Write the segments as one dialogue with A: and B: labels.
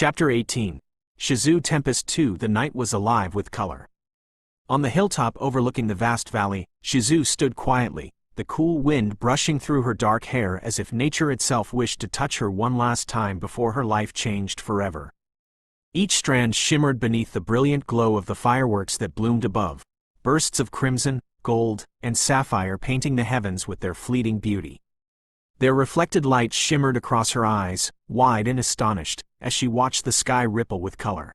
A: Chapter 18. Shizu Tempest 2. The night was alive with color. On the hilltop overlooking the vast valley, Shizu stood quietly, the cool wind brushing through her dark hair as if nature itself wished to touch her one last time before her life changed forever. Each strand shimmered beneath the brilliant glow of the fireworks that bloomed above, bursts of crimson, gold, and sapphire painting the heavens with their fleeting beauty. Their reflected light shimmered across her eyes, wide and astonished, as she watched the sky ripple with color.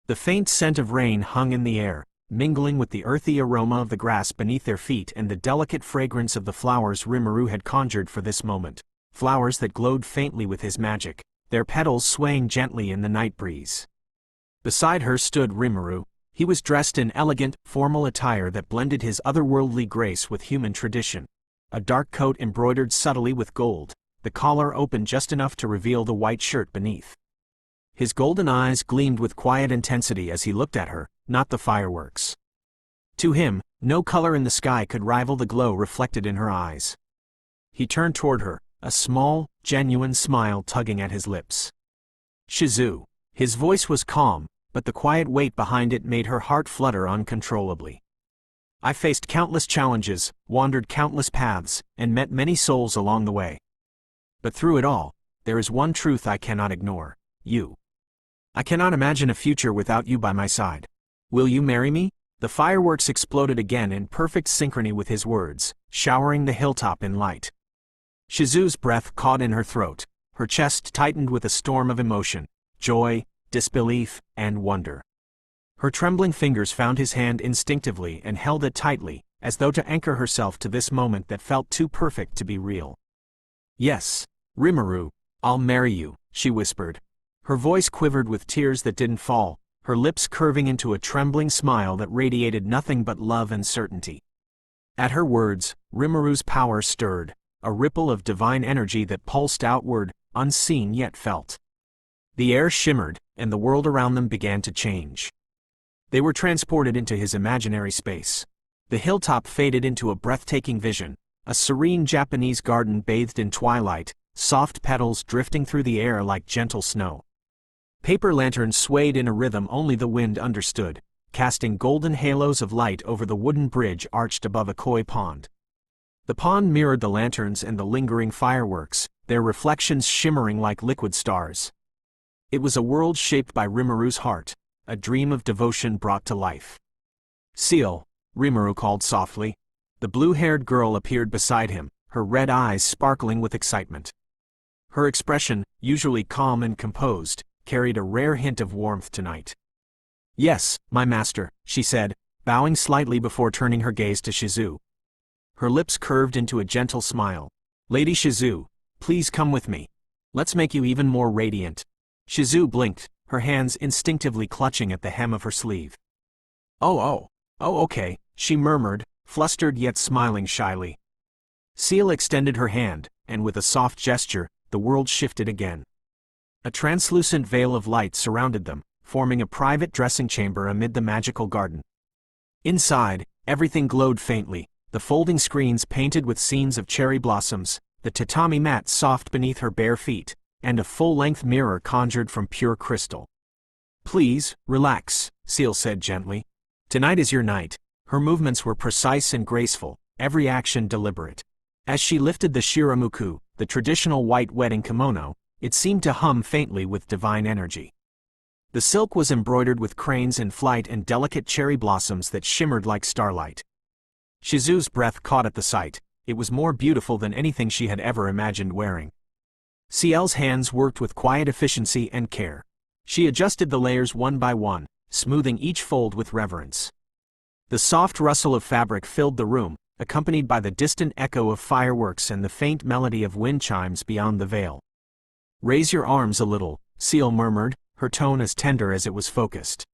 A: The faint scent of rain hung in the air, mingling with the earthy aroma of the grass beneath their feet and the delicate fragrance of the flowers Rimuru had conjured for this moment, flowers that glowed faintly with his magic, their petals swaying gently in the night breeze. Beside her stood Rimuru. He was dressed in elegant, formal attire that blended his otherworldly grace with human tradition. A dark coat embroidered subtly with gold, the collar open just enough to reveal the white shirt beneath. His golden eyes gleamed with quiet intensity as he looked at her, not the fireworks. To him, no color in the sky could rival the glow reflected in her eyes. He turned toward her, a small, genuine smile tugging at his lips. Shizu. His voice was calm, but the quiet weight behind it made her heart flutter uncontrollably. I faced countless challenges, wandered countless paths, and met many souls along the way. But through it all, there is one truth I cannot ignore: you. I cannot imagine a future without you by my side. Will you marry me? The fireworks exploded again in perfect synchrony with his words, showering the hilltop in light. Shizu's breath caught in her throat, her chest tightened with a storm of emotion, joy, disbelief, and wonder. Her trembling fingers found his hand instinctively and held it tightly, as though to anchor herself to this moment that felt too perfect to be real. Yes, Rimuru, I'll marry you, she whispered. Her voice quivered with tears that didn't fall, her lips curving into a trembling smile that radiated nothing but love and certainty. At her words, Rimuru's power stirred, a ripple of divine energy that pulsed outward, unseen yet felt. The air shimmered, and the world around them began to change. They were transported into his imaginary space. The hilltop faded into a breathtaking vision, a serene Japanese garden bathed in twilight, soft petals drifting through the air like gentle snow. Paper lanterns swayed in a rhythm only the wind understood, casting golden halos of light over the wooden bridge arched above a koi pond. The pond mirrored the lanterns and the lingering fireworks, their reflections shimmering like liquid stars. It was a world shaped by Rimuru's heart, a dream of devotion brought to life. Seal, Rimuru called softly. The blue-haired girl appeared beside him, her red eyes sparkling with excitement. Her expression, usually calm and composed, carried a rare hint of warmth tonight. Yes, my master, she said, bowing slightly before turning her gaze to Shizu. Her lips curved into a gentle smile. Lady Shizu, please come with me. Let's make you even more radiant. Shizu blinked, her hands instinctively clutching at the hem of her sleeve. Oh, okay, she murmured, flustered yet smiling shyly. Seal extended her hand, and with a soft gesture, the world shifted again. A translucent veil of light surrounded them, forming a private dressing chamber amid the magical garden. Inside, everything glowed faintly, the folding screens painted with scenes of cherry blossoms, the tatami mat soft beneath her bare feet, and a full-length mirror conjured from pure crystal. Please, relax, Seal said gently. Tonight is your night. Her movements were precise and graceful, every action deliberate. As she lifted the shiramuku, the traditional white wedding kimono, it seemed to hum faintly with divine energy. The silk was embroidered with cranes in flight and delicate cherry blossoms that shimmered like starlight. Shizu's breath caught at the sight. It was more beautiful than anything she had ever imagined wearing. Ciel's hands worked with quiet efficiency and care. She adjusted the layers one by one, smoothing each fold with reverence. The soft rustle of fabric filled the room, accompanied by the distant echo of fireworks and the faint melody of wind chimes beyond the veil. Raise your arms a little, Ciel murmured, her tone as tender as it was focused.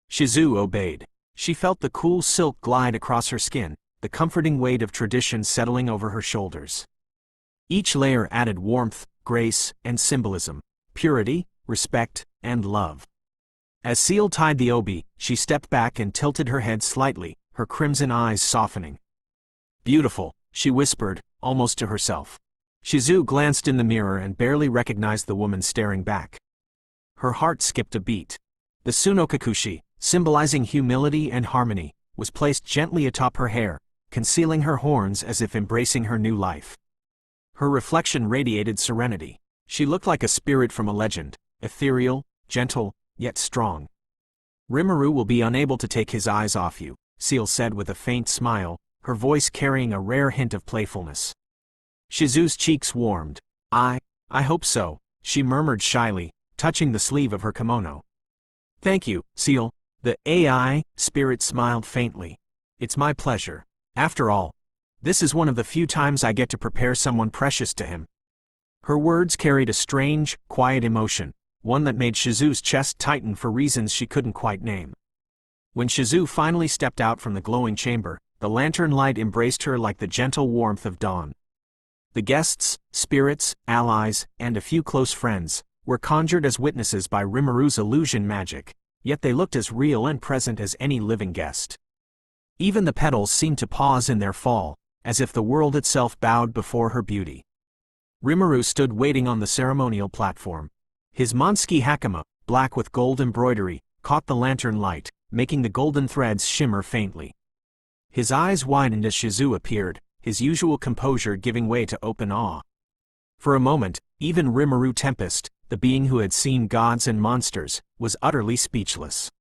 A: Shizu obeyed. She felt the cool silk glide across her skin, the comforting weight of tradition settling over her shoulders. Each layer added warmth, grace, and symbolism, purity, respect, and love. As Ciel tied the obi, she stepped back and tilted her head slightly, her crimson eyes softening. Beautiful, she whispered, almost to herself. Shizu glanced in the mirror and barely recognized the woman staring back. Her heart skipped a beat. The Tsunokakushi, symbolizing humility and harmony, was placed gently atop her hair, concealing her horns as if embracing her new life. Her reflection radiated serenity. She looked like a spirit from a legend, ethereal, gentle, yet strong. Rimuru will be unable to take his eyes off you, Seal said with a faint smile, her voice carrying a rare hint of playfulness. Shizu's cheeks warmed. I hope so, she murmured shyly, touching the sleeve of her kimono. Thank you, Seal. The AI spirit smiled faintly. It's my pleasure. After all, this is one of the few times I get to prepare someone precious to him. Her words carried a strange, quiet emotion, one that made Shizu's chest tighten for reasons she couldn't quite name. When Shizu finally stepped out from the glowing chamber, the lantern light embraced her like the gentle warmth of dawn. The guests, spirits, allies, and a few close friends were conjured as witnesses by Rimuru's illusion magic, yet they looked as real and present as any living guest. Even the petals seemed to pause in their fall, as if the world itself bowed before her beauty. Rimuru stood waiting on the ceremonial platform. His Monski hakama, black with gold embroidery, caught the lantern light, making the golden threads shimmer faintly. His eyes widened as Shizu appeared, his usual composure giving way to open awe. For a moment, even Rimuru Tempest, the being who had seen gods and monsters, was utterly speechless.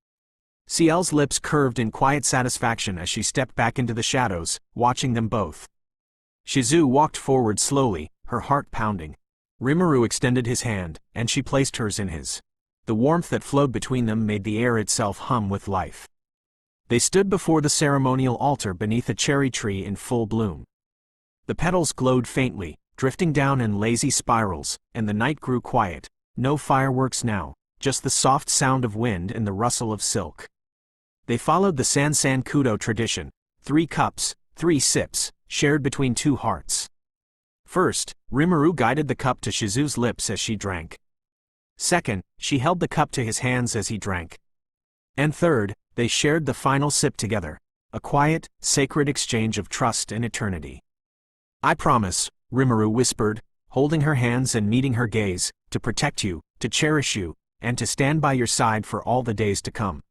A: Ciel's lips curved in quiet satisfaction as she stepped back into the shadows, watching them both. Shizu walked forward slowly, her heart pounding. Rimuru extended his hand, and she placed hers in his. The warmth that flowed between them made the air itself hum with life. They stood before the ceremonial altar beneath a cherry tree in full bloom. The petals glowed faintly, drifting down in lazy spirals, and the night grew quiet. No fireworks now, just the soft sound of wind and the rustle of silk. They followed the Sansan Kudo tradition, 3 cups, 3 sips, shared between 2 hearts. First, Rimuru guided the cup to Shizu's lips as she drank. Second, she held the cup to his hands as he drank. And third, they shared the final sip together, a quiet, sacred exchange of trust and eternity. I promise, Rimuru whispered, holding her hands and meeting her gaze, to protect you, to cherish you, and to stand by your side for all the days to come.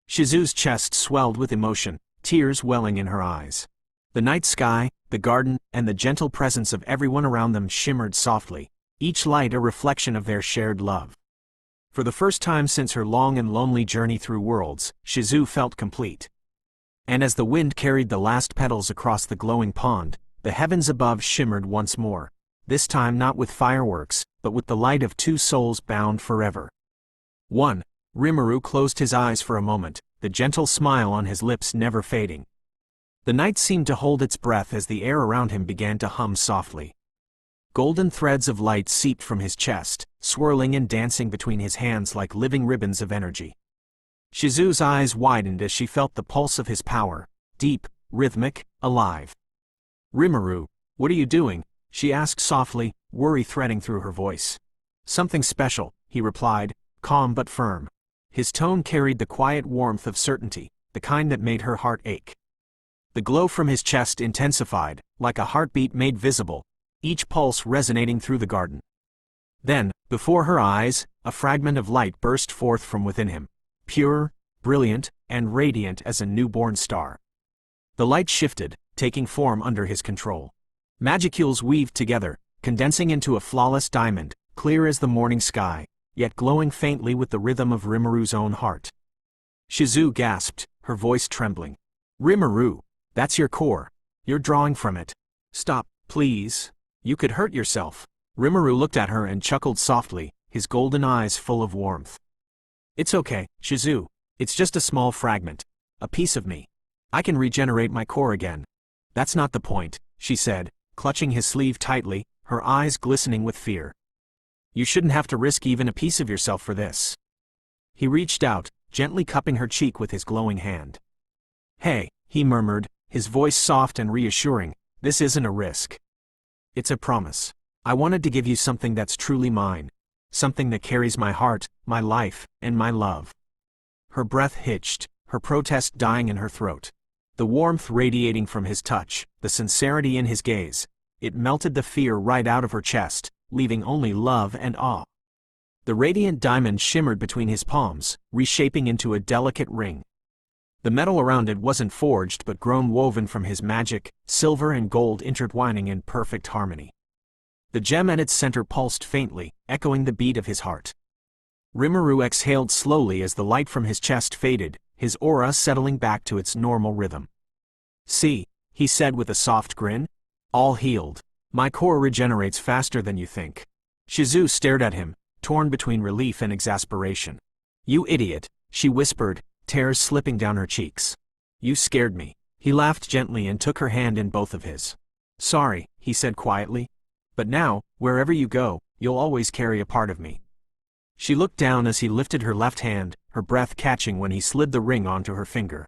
A: Shizu's chest swelled with emotion, tears welling in her eyes. The night sky, the garden, and the gentle presence of everyone around them shimmered softly, each light a reflection of their shared love. For the first time since her long and lonely journey through worlds, Shizu felt complete. And as the wind carried the last petals across the glowing pond, the heavens above shimmered once more, this time not with fireworks, but with the light of 2 souls bound forever. 1. Rimuru closed his eyes for a moment, the gentle smile on his lips never fading. The night seemed to hold its breath as the air around him began to hum softly. Golden threads of light seeped from his chest, swirling and dancing between his hands like living ribbons of energy. Shizu's eyes widened as she felt the pulse of his power, deep, rhythmic, alive. Rimuru, what are you doing? She asked softly, worry threading through her voice. Something special, he replied, calm but firm. His tone carried the quiet warmth of certainty, the kind that made her heart ache. The glow from his chest intensified, like a heartbeat made visible, each pulse resonating through the garden. Then, before her eyes, a fragment of light burst forth from within him, pure, brilliant, and radiant as a newborn star. The light shifted, taking form under his control. Magicules weaved together, condensing into a flawless diamond, clear as the morning sky, yet glowing faintly with the rhythm of Rimuru's own heart. Shizu gasped, her voice trembling. Rimuru, that's your core. You're drawing from it. Stop, please. You could hurt yourself. Rimuru looked at her and chuckled softly, his golden eyes full of warmth. It's okay, Shizu. It's just a small fragment. A piece of me. I can regenerate my core again. That's not the point, she said, clutching his sleeve tightly, her eyes glistening with fear. You shouldn't have to risk even a piece of yourself for this. He reached out, gently cupping her cheek with his glowing hand. Hey, he murmured, his voice soft and reassuring, this isn't a risk. It's a promise. I wanted to give you something that's truly mine. Something that carries my heart, my life, and my love. Her breath hitched, her protest dying in her throat. The warmth radiating from his touch, the sincerity in his gaze, it melted the fear right out of her chest, leaving only love and awe. The radiant diamond shimmered between his palms, reshaping into a delicate ring. The metal around it wasn't forged but grown woven from his magic, silver and gold intertwining in perfect harmony. The gem at its center pulsed faintly, echoing the beat of his heart. Rimuru exhaled slowly as the light from his chest faded, his aura settling back to its normal rhythm. "See," he said with a soft grin. "All healed. My core regenerates faster than you think." Shizu stared at him, torn between relief and exasperation. "You idiot," she whispered, tears slipping down her cheeks. "You scared me." He laughed gently and took her hand in both of his. "Sorry," he said quietly. "But now, wherever you go, you'll always carry a part of me." She looked down as he lifted her left hand, her breath catching when he slid the ring onto her finger.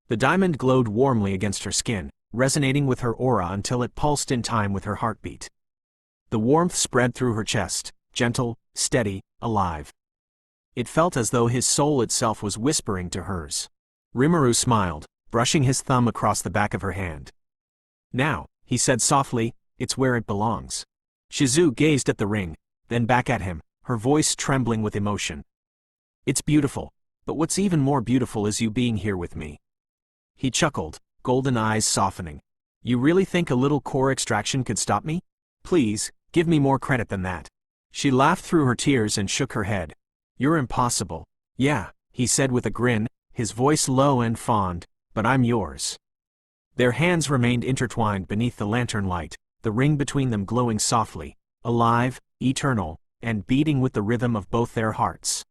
A: The diamond glowed warmly against her skin, resonating with her aura until it pulsed in time with her heartbeat. The warmth spread through her chest, gentle, steady, alive. It felt as though his soul itself was whispering to hers. Rimuru smiled, brushing his thumb across the back of her hand. "Now," he said softly, "it's where it belongs." Shizu gazed at the ring, then back at him, her voice trembling with emotion. "It's beautiful, but what's even more beautiful is you being here with me." He chuckled, golden eyes softening. "You really think a little core extraction could stop me? Please, give me more credit than that." She laughed through her tears and shook her head. "You're impossible." "Yeah," he said with a grin, his voice low and fond, "but I'm yours." Their hands remained intertwined beneath the lantern light, the ring between them glowing softly, alive, eternal, and beating with the rhythm of both their hearts.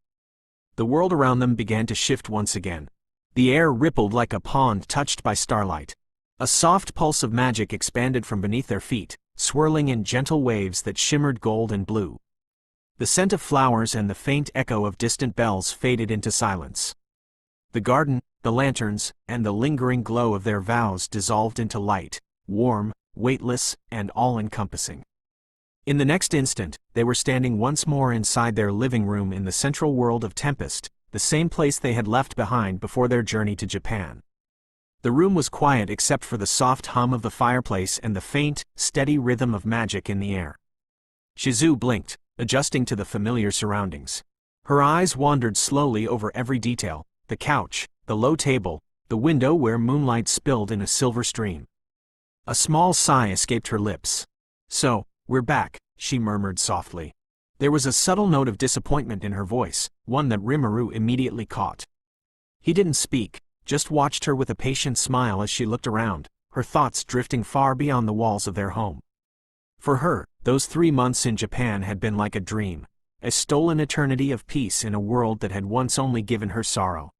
A: The world around them began to shift once again. The air rippled like a pond touched by starlight. A soft pulse of magic expanded from beneath their feet, swirling in gentle waves that shimmered gold and blue. The scent of flowers and the faint echo of distant bells faded into silence. The garden, the lanterns, and the lingering glow of their vows dissolved into light, warm, weightless, and all-encompassing. In the next instant, they were standing once more inside their living room in the central world of Tempest, the same place they had left behind before their journey to Japan. The room was quiet except for the soft hum of the fireplace and the faint, steady rhythm of magic in the air. Shizu blinked, adjusting to the familiar surroundings. Her eyes wandered slowly over every detail: the couch, the low table, the window where moonlight spilled in a silver stream. A small sigh escaped her lips. "So, we're back," she murmured softly. There was a subtle note of disappointment in her voice, one that Rimuru immediately caught. He didn't speak, just watched her with a patient smile as she looked around, her thoughts drifting far beyond the walls of their home. For her, those 3 months in Japan had been like a dream, a stolen eternity of peace in a world that had once only given her sorrow.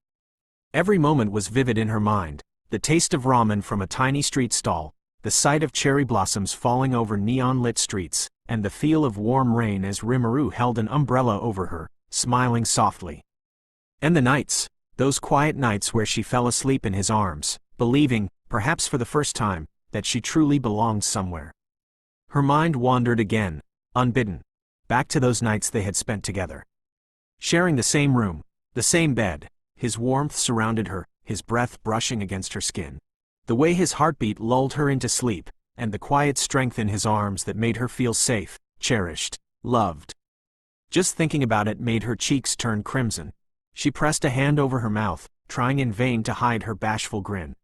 A: Every moment was vivid in her mind: the taste of ramen from a tiny street stall, the sight of cherry blossoms falling over neon-lit streets, and the feel of warm rain as Rimuru held an umbrella over her, smiling softly. And the nights, those quiet nights where she fell asleep in his arms, believing, perhaps for the first time, that she truly belonged somewhere. Her mind wandered again, unbidden, back to those nights they had spent together. Sharing the same room, the same bed, his warmth surrounded her, his breath brushing against her skin. The way his heartbeat lulled her into sleep, and the quiet strength in his arms that made her feel safe, cherished, loved. Just thinking about it made her cheeks turn crimson. She pressed a hand over her mouth, trying in vain to hide her bashful grin.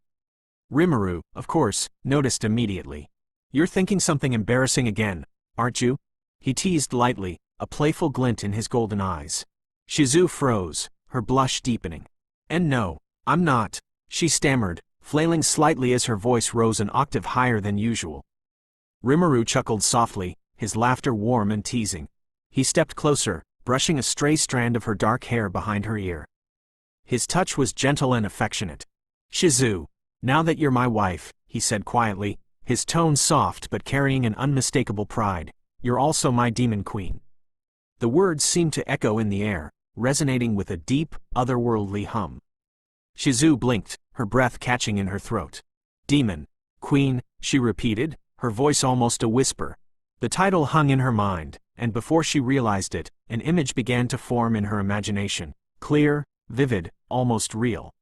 A: Rimuru, of course, noticed immediately. "You're thinking something embarrassing again, aren't you?" he teased lightly, a playful glint in his golden eyes. Shizu froze, her blush deepening. "And no, I'm not," she stammered, flailing slightly as her voice rose an octave higher than usual. Rimuru chuckled softly, his laughter warm and teasing. He stepped closer, brushing a stray strand of her dark hair behind her ear. His touch was gentle and affectionate. "Shizu, now that you're my wife," he said quietly, his tone soft but carrying an unmistakable pride, "you're also my demon queen." The words seemed to echo in the air, resonating with a deep, otherworldly hum. Shizu blinked, her breath catching in her throat. "Demon Queen," she repeated, her voice almost a whisper. The title hung in her mind, and before she realized it, an image began to form in her imagination, clear, vivid, almost real.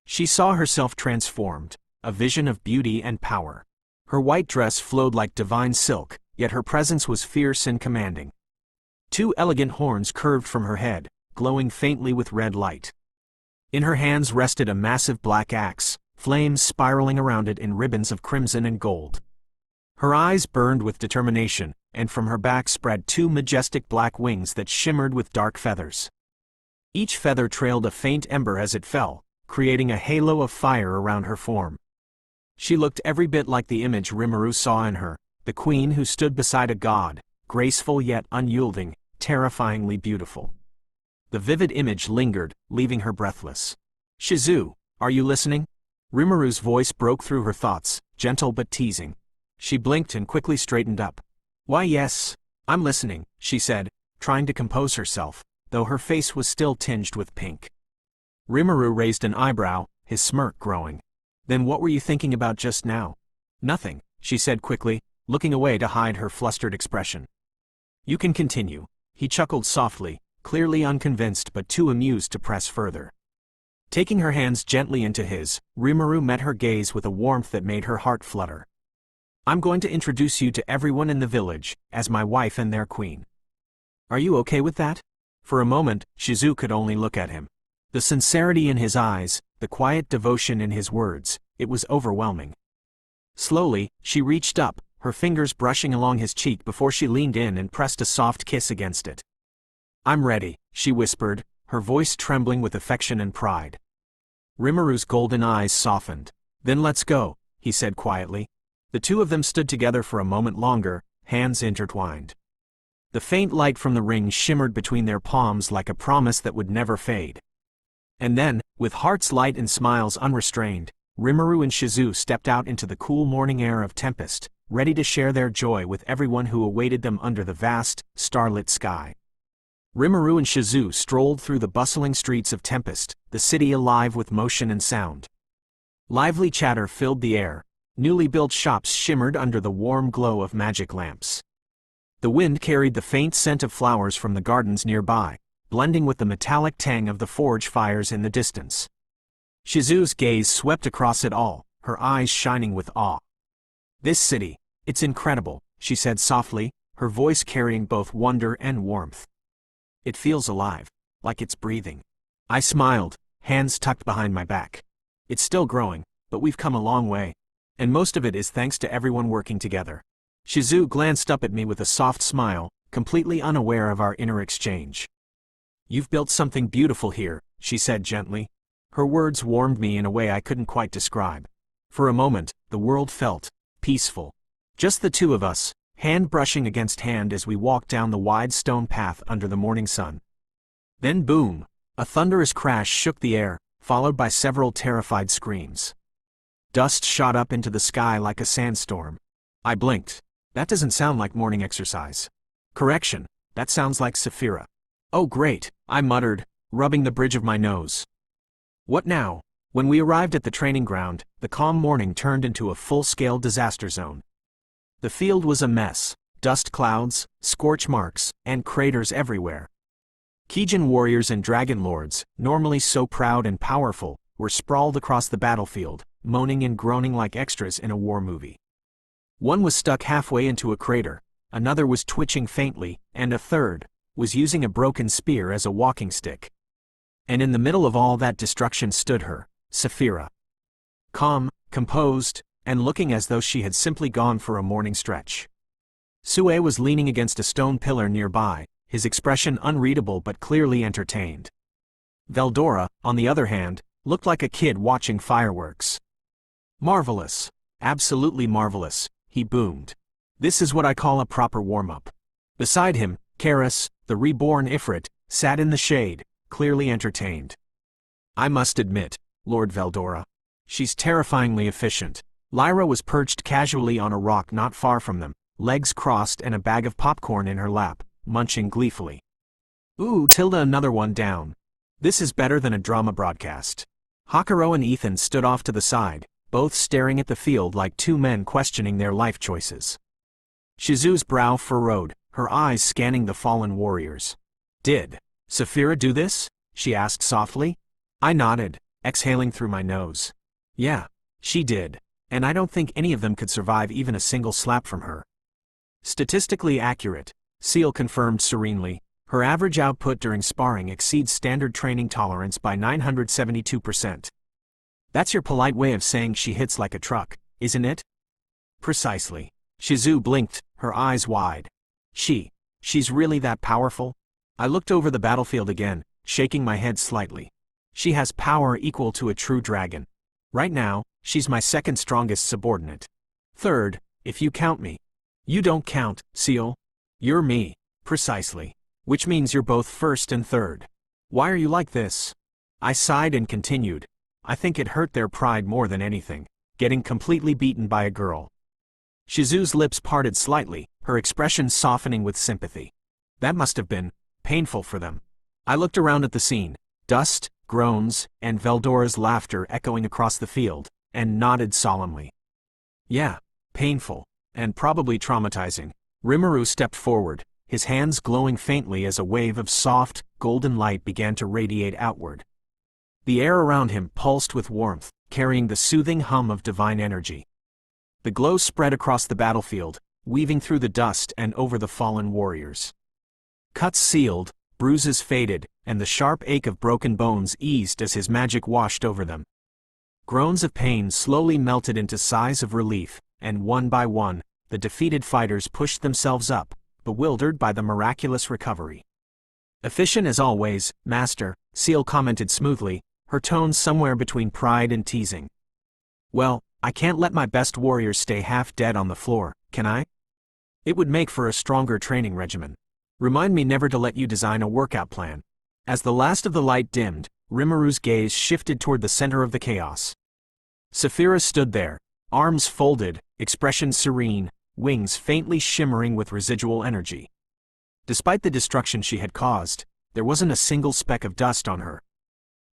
A: She saw herself transformed, a vision of beauty and power. Her white dress flowed like divine silk, yet her presence was fierce and commanding. Two elegant horns curved from her head, glowing faintly with red light. In her hands rested a massive black axe, flames spiraling around it in ribbons of crimson and gold. Her eyes burned with determination, and from her back spread two majestic black wings that shimmered with dark feathers. Each feather trailed a faint ember as it fell, creating a halo of fire around her form. She looked every bit like the image Rimuru saw in her, the queen who stood beside a god, graceful yet unyielding, terrifyingly beautiful. The vivid image lingered, leaving her breathless. "Shizu, are you listening?" Rimuru's voice broke through her thoughts, gentle but teasing. She blinked and quickly straightened up. "Why yes, I'm listening," she said, trying to compose herself, though her face was still tinged with pink. Rimuru raised an eyebrow, his smirk growing. "Then what were you thinking about just now?" "Nothing," she said quickly, looking away to hide her flustered expression. "You can continue." He chuckled softly, clearly unconvinced but too amused to press further. Taking her hands gently into his, Rimuru met her gaze with a warmth that made her heart flutter. "I'm going to introduce you to everyone in the village, as my wife and their queen. Are you okay with that?" For a moment, Shizu could only look at him. The sincerity in his eyes, the quiet devotion in his words, it was overwhelming. Slowly, she reached up, her fingers brushing along his cheek before she leaned in and pressed a soft kiss against it. "I'm ready," she whispered, her voice trembling with affection and pride. Rimuru's golden eyes softened. "Then let's go," he said quietly. The two of them stood together for a moment longer, hands intertwined. The faint light from the ring shimmered between their palms like a promise that would never fade. And then, with hearts light and smiles unrestrained, Rimuru and Shizu stepped out into the cool morning air of Tempest, ready to share their joy with everyone who awaited them under the vast, starlit sky. Rimuru and Shizu strolled through the bustling streets of Tempest, the city alive with motion and sound. Lively chatter filled the air. Newly built shops shimmered under the warm glow of magic lamps. The wind carried the faint scent of flowers from the gardens nearby, blending with the metallic tang of the forge fires in the distance. Shizu's gaze swept across it all, her eyes shining with awe. "This city, it's incredible," she said softly, her voice carrying both wonder and warmth. "It feels alive, like it's breathing." I smiled, hands tucked behind my back. "It's still growing, but we've come a long way. And most of it is thanks to everyone working together." Shizu glanced up at me with a soft smile, completely unaware of our inner exchange. "You've built something beautiful here," she said gently. Her words warmed me in a way I couldn't quite describe. For a moment, the world felt peaceful. Just the two of us, hand brushing against hand as we walked down the wide stone path under the morning sun. Then boom! A thunderous crash shook the air, followed by several terrified screams. Dust shot up into the sky like a sandstorm. I blinked. That doesn't sound like morning exercise. Correction, that sounds like Saphira. "Oh great," I muttered, rubbing the bridge of my nose. What now? When we arrived at the training ground, the calm morning turned into a full-scale disaster zone. The field was a mess, dust clouds, scorch marks, and craters everywhere. Kijin warriors and dragon lords, normally so proud and powerful, were sprawled across the battlefield, moaning and groaning like extras in a war movie. One was stuck halfway into a crater, another was twitching faintly, and a third was using a broken spear as a walking stick. And in the middle of all that destruction stood her, Saphira. Calm, composed, and looking as though she had simply gone for a morning stretch. Sue was leaning against a stone pillar nearby, his expression unreadable but clearly entertained. Veldora, on the other hand, looked like a kid watching fireworks. "Marvelous. Absolutely marvelous," he boomed. "This is what I call a proper warm-up." Beside him, Karis, the reborn Ifrit, sat in the shade, clearly entertained. "I must admit, Lord Veldora, she's terrifyingly efficient." Lyra was perched casually on a rock not far from them, legs crossed and a bag of popcorn in her lap, munching gleefully. "Ooh, tilde another one down. This is better than a drama broadcast." Hakuro and Ethan stood off to the side, both staring at the field like two men questioning their life choices. Shizu's brow furrowed, her eyes scanning the fallen warriors. "Did Saphira do this?" she asked softly. I nodded, exhaling through my nose. "Yeah, she did, and I don't think any of them could survive even a single slap from her." "Statistically accurate," Seal confirmed serenely, Her average output during sparring exceeds standard training tolerance by 972%. That's your polite way of saying she hits like a truck, isn't it? Precisely. Shizu blinked, her eyes wide. She's really that powerful? I looked over the battlefield again, shaking my head slightly. She has power equal to a true dragon. Right now, she's my second strongest subordinate. Third, if you count me. You don't count, Seal. You're me. Precisely. Which means you're both first and third. Why are you like this? I sighed and continued. I think it hurt their pride more than anything, getting completely beaten by a girl. Shizu's lips parted slightly, her expression softening with sympathy. That must have been painful for them. I looked around at the scene, dust, groans, and Veldora's laughter echoing across the field, and nodded solemnly. Yeah, painful, and probably traumatizing. Rimuru stepped forward, his hands glowing faintly as a wave of soft, golden light began to radiate outward. The air around him pulsed with warmth, carrying the soothing hum of divine energy. The glow spread across the battlefield, weaving through the dust and over the fallen warriors. Cuts sealed, bruises faded, and the sharp ache of broken bones eased as his magic washed over them. Groans of pain slowly melted into sighs of relief, and one by one, the defeated fighters pushed themselves up, bewildered by the miraculous recovery. Efficient as always, Master, Seal commented smoothly, her tone somewhere between pride and teasing. Well, I can't let my best warriors stay half dead on the floor, can I? It would make for a stronger training regimen. Remind me never to let you design a workout plan. As the last of the light dimmed, Rimuru's gaze shifted toward the center of the chaos. Saphira stood there, arms folded, expression serene, wings faintly shimmering with residual energy. Despite the destruction she had caused, there wasn't a single speck of dust on her.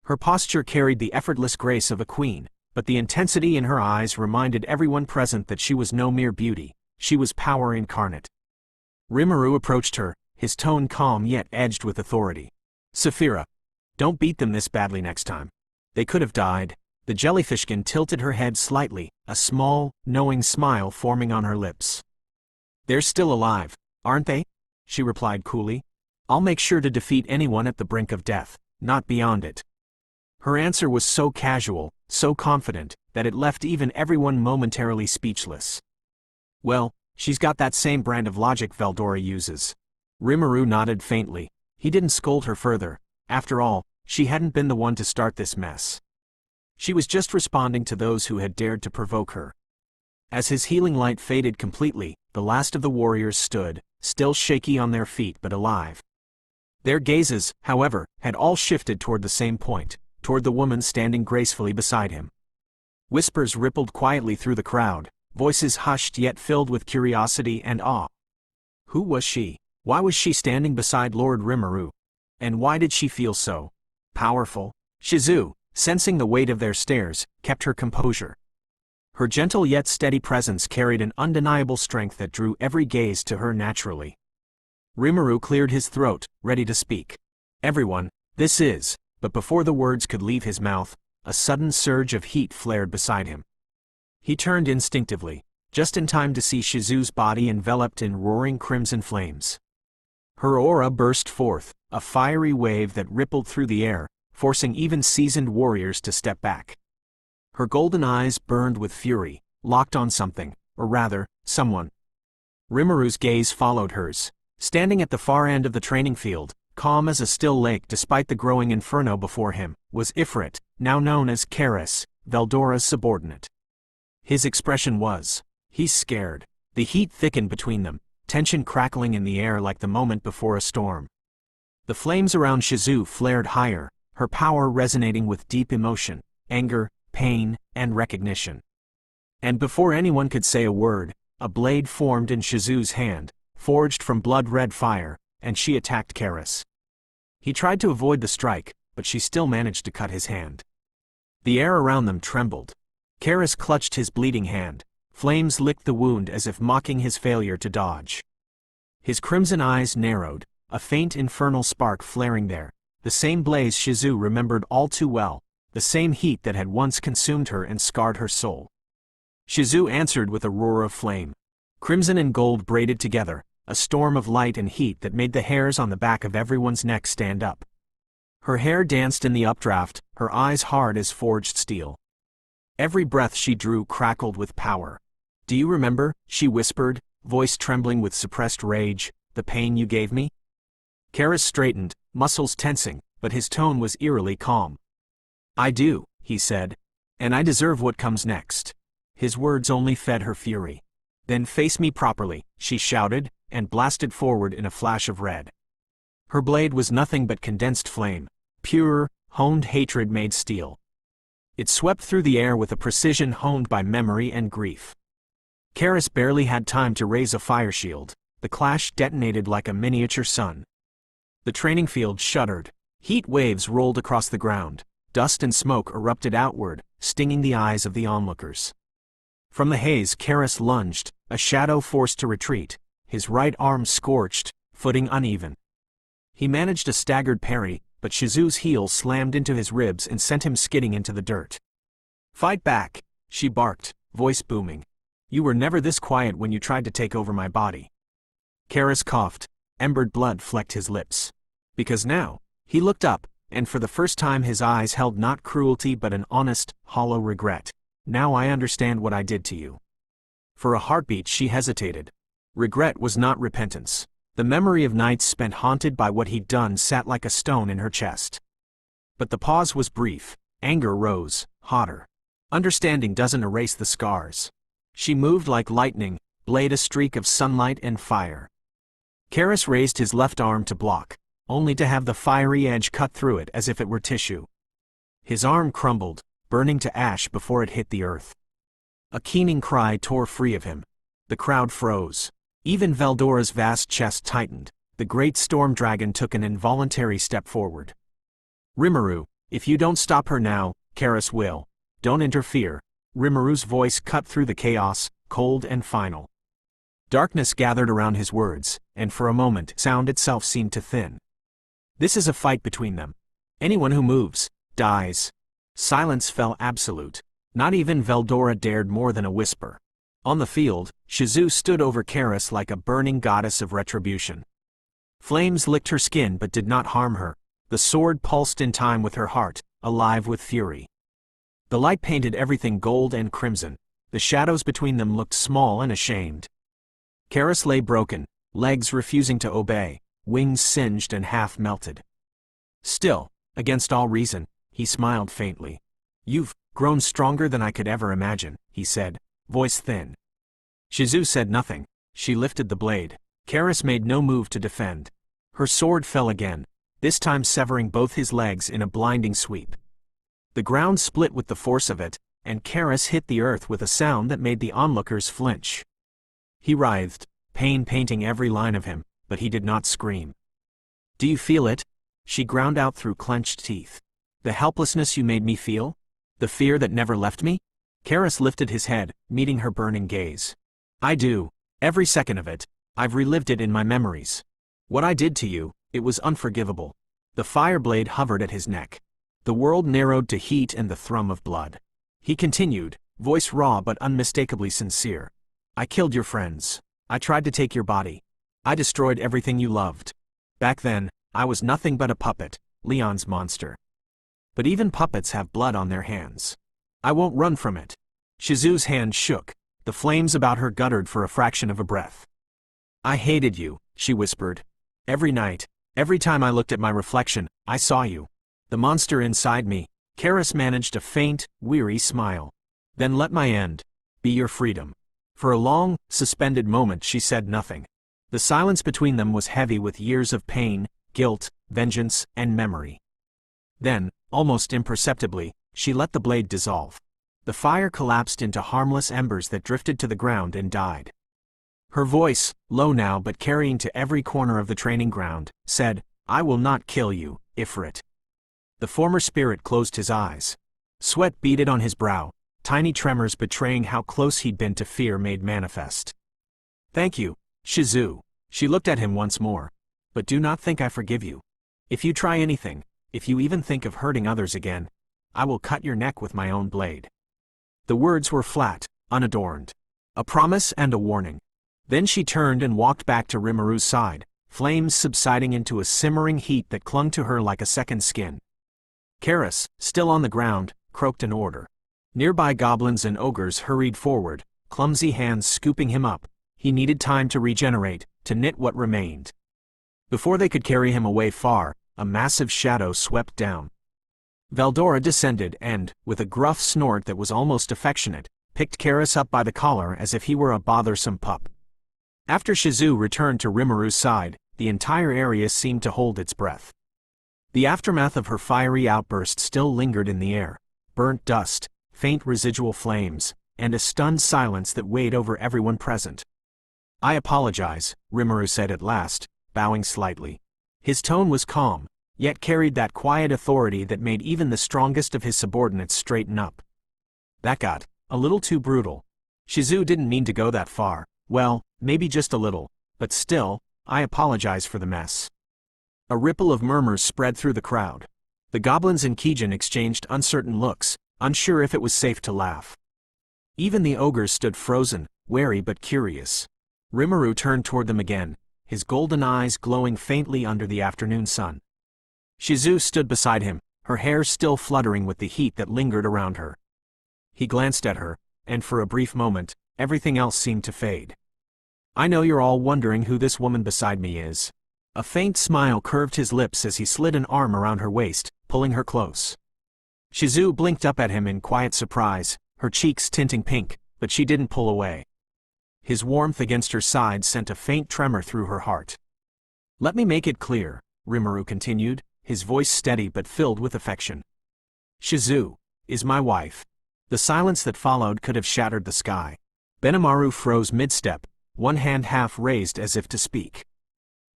A: Her posture carried the effortless grace of a queen, but the intensity in her eyes reminded everyone present that she was no mere beauty, she was power incarnate. Rimuru approached her, his tone calm yet edged with authority. Saphira, don't beat them this badly next time. They could have died. The jellyfishkin tilted her head slightly, a small, knowing smile forming on her lips. They're still alive, aren't they? She replied coolly. I'll make sure to defeat anyone at the brink of death, not beyond it. Her answer was so casual, so confident, that it left even everyone momentarily speechless. Well, she's got that same brand of logic Veldora uses. Rimuru nodded faintly. He didn't scold her further. After all, she hadn't been the one to start this mess. She was just responding to those who had dared to provoke her. As his healing light faded completely, the last of the warriors stood, still shaky on their feet but alive. Their gazes, however, had all shifted toward the same point, toward the woman standing gracefully beside him. Whispers rippled quietly through the crowd, voices hushed yet filled with curiosity and awe. Who was she? Why was she standing beside Lord Rimuru? And why did she feel so powerful? Shizu, sensing the weight of their stares, kept her composure. Her gentle yet steady presence carried an undeniable strength that drew every gaze to her naturally. Rimuru cleared his throat, ready to speak. Everyone, this is... But before the words could leave his mouth, a sudden surge of heat flared beside him. He turned instinctively, just in time to see Shizu's body enveloped in roaring crimson flames. Her aura burst forth, a fiery wave that rippled through the air, forcing even seasoned warriors to step back. Her golden eyes burned with fury, locked on something, or rather, someone. Rimuru's gaze followed hers. Standing at the far end of the training field, calm as a still lake despite the growing inferno before him, was Ifrit, now known as Karis, Veldora's subordinate. His expression was, he's scared. The heat thickened between them, tension crackling in the air like the moment before a storm. The flames around Shizu flared higher, her power resonating with deep emotion, anger, pain, and recognition. And before anyone could say a word, a blade formed in Shizu's hand, forged from blood-red fire, and she attacked Karis. He tried to avoid the strike, but she still managed to cut his hand. The air around them trembled. Karis clutched his bleeding hand. Flames licked the wound as if mocking his failure to dodge. His crimson eyes narrowed, a faint infernal spark flaring there, the same blaze Shizu remembered all too well, the same heat that had once consumed her and scarred her soul. Shizu answered with a roar of flame. Crimson and gold braided together, a storm of light and heat that made the hairs on the back of everyone's neck stand up. Her hair danced in the updraft, her eyes hard as forged steel. Every breath she drew crackled with power. "Do you remember," she whispered, voice trembling with suppressed rage, "the pain you gave me?" Karis straightened, muscles tensing, but his tone was eerily calm. "I do," he said. "And I deserve what comes next." His words only fed her fury. "Then face me properly," she shouted, and blasted forward in a flash of red. Her blade was nothing but condensed flame, pure, honed hatred made steel. It swept through the air with a precision honed by memory and grief. Karis barely had time to raise a fire shield. The clash detonated like a miniature sun. The training field shuddered. Heat waves rolled across the ground. Dust and smoke erupted outward, stinging the eyes of the onlookers. From the haze, Karis lunged, a shadow forced to retreat, his right arm scorched, footing uneven. He managed a staggered parry, but Shizu's heel slammed into his ribs and sent him skidding into the dirt. "Fight back," she barked, voice booming. "You were never this quiet when you tried to take over my body." Karis coughed, embered blood flecked his lips. Because now, he looked up, and for the first time his eyes held not cruelty but an honest, hollow regret. "Now I understand what I did to you." For a heartbeat she hesitated. Regret was not repentance. The memory of nights spent haunted by what he'd done sat like a stone in her chest. But the pause was brief. Anger rose, hotter. Understanding doesn't erase the scars. She moved like lightning, blade a streak of sunlight and fire. Karis raised his left arm to block, only to have the fiery edge cut through it as if it were tissue. His arm crumbled, burning to ash before it hit the earth. A keening cry tore free of him. The crowd froze. Even Veldora's vast chest tightened. The great storm dragon took an involuntary step forward. "Rimuru, if you don't stop her now, Karis will. Don't interfere." Rimuru's voice cut through the chaos, cold and final. Darkness gathered around his words, and for a moment sound itself seemed to thin. "This is a fight between them. Anyone who moves, dies." Silence fell absolute. Not even Veldora dared more than a whisper. On the field, Shizu stood over Karis like a burning goddess of retribution. Flames licked her skin but did not harm her. The sword pulsed in time with her heart, alive with fury. The light painted everything gold and crimson. The shadows between them looked small and ashamed. Karis lay broken, legs refusing to obey, wings singed and half melted. Still, against all reason, he smiled faintly. "You've grown stronger than I could ever imagine," he said, voice thin. Shizu said nothing. She lifted the blade. Karis made no move to defend. Her sword fell again, this time severing both his legs in a blinding sweep. The ground split with the force of it, and Karis hit the earth with a sound that made the onlookers flinch. He writhed, pain painting every line of him, but he did not scream. "Do you feel it?" She ground out through clenched teeth. "The helplessness you made me feel? The fear that never left me?" Karis lifted his head, meeting her burning gaze. "I do. Every second of it. I've relived it in my memories. What I did to you, it was unforgivable." The fire blade hovered at his neck. The world narrowed to heat and the thrum of blood. He continued, voice raw but unmistakably sincere. "I killed your friends. I tried to take your body. I destroyed everything you loved. Back then, I was nothing but a puppet, Leon's monster. But even puppets have blood on their hands. I won't run from it." Shizu's hand shook. The flames about her guttered for a fraction of a breath. "I hated you," she whispered. "Every night, every time I looked at my reflection, I saw you. The monster inside me." Karis managed a faint, weary smile. "Then let my end be your freedom." For a long, suspended moment she said nothing. The silence between them was heavy with years of pain, guilt, vengeance, and memory. Then, almost imperceptibly, she let the blade dissolve. The fire collapsed into harmless embers that drifted to the ground and died. Her voice, low now but carrying to every corner of the training ground, said, "I will not kill you, Ifrit." The former spirit closed his eyes. Sweat beaded on his brow, tiny tremors betraying how close he'd been to fear made manifest. "Thank you, Shizu." She looked at him once more. "But do not think I forgive you. If you try anything, if you even think of hurting others again, I will cut your neck with my own blade." The words were flat, unadorned. A promise and a warning. Then she turned and walked back to Rimuru's side, flames subsiding into a simmering heat that clung to her like a second skin. Karis, still on the ground, croaked an order. Nearby goblins and ogres hurried forward, clumsy hands scooping him up. He needed time to regenerate, to knit what remained. Before they could carry him away far, a massive shadow swept down. Veldora descended and, with a gruff snort that was almost affectionate, picked Karis up by the collar as if he were a bothersome pup. After Shizu returned to Rimuru's side, the entire area seemed to hold its breath. The aftermath of her fiery outburst still lingered in the air, burnt dust, faint residual flames, and a stunned silence that weighed over everyone present. "I apologize," Rimuru said at last, bowing slightly. His tone was calm, yet carried that quiet authority that made even the strongest of his subordinates straighten up. "That got a little too brutal. Shizu didn't mean to go that far. Well, maybe just a little, but still, I apologize for the mess." A ripple of murmurs spread through the crowd. The goblins and Kijin exchanged uncertain looks, unsure if it was safe to laugh. Even the ogres stood frozen, wary but curious. Rimuru turned toward them again, his golden eyes glowing faintly under the afternoon sun. Shizu stood beside him, her hair still fluttering with the heat that lingered around her. He glanced at her, and for a brief moment, everything else seemed to fade. "I know you're all wondering who this woman beside me is." A faint smile curved his lips as he slid an arm around her waist, pulling her close. Shizu blinked up at him in quiet surprise, her cheeks tinting pink, but she didn't pull away. His warmth against her side sent a faint tremor through her heart. "Let me make it clear," Rimuru continued, his voice steady but filled with affection. "Shizu is my wife." The silence that followed could have shattered the sky. Benimaru froze mid-step, one hand half raised as if to speak.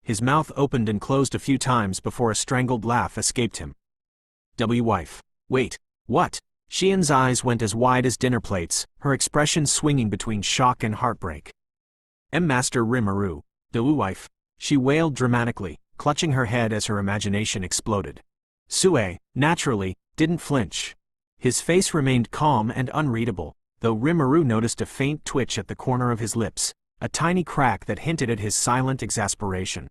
A: His mouth opened and closed a few times before a strangled laugh escaped him. "Wife. Wait, what?" Xian's eyes went as wide as dinner plates, her expression swinging between shock and heartbreak. "Master Rimuru, wife," she wailed dramatically, clutching her head as her imagination exploded. Sue, naturally, didn't flinch. His face remained calm and unreadable, though Rimuru noticed a faint twitch at the corner of his lips, a tiny crack that hinted at his silent exasperation.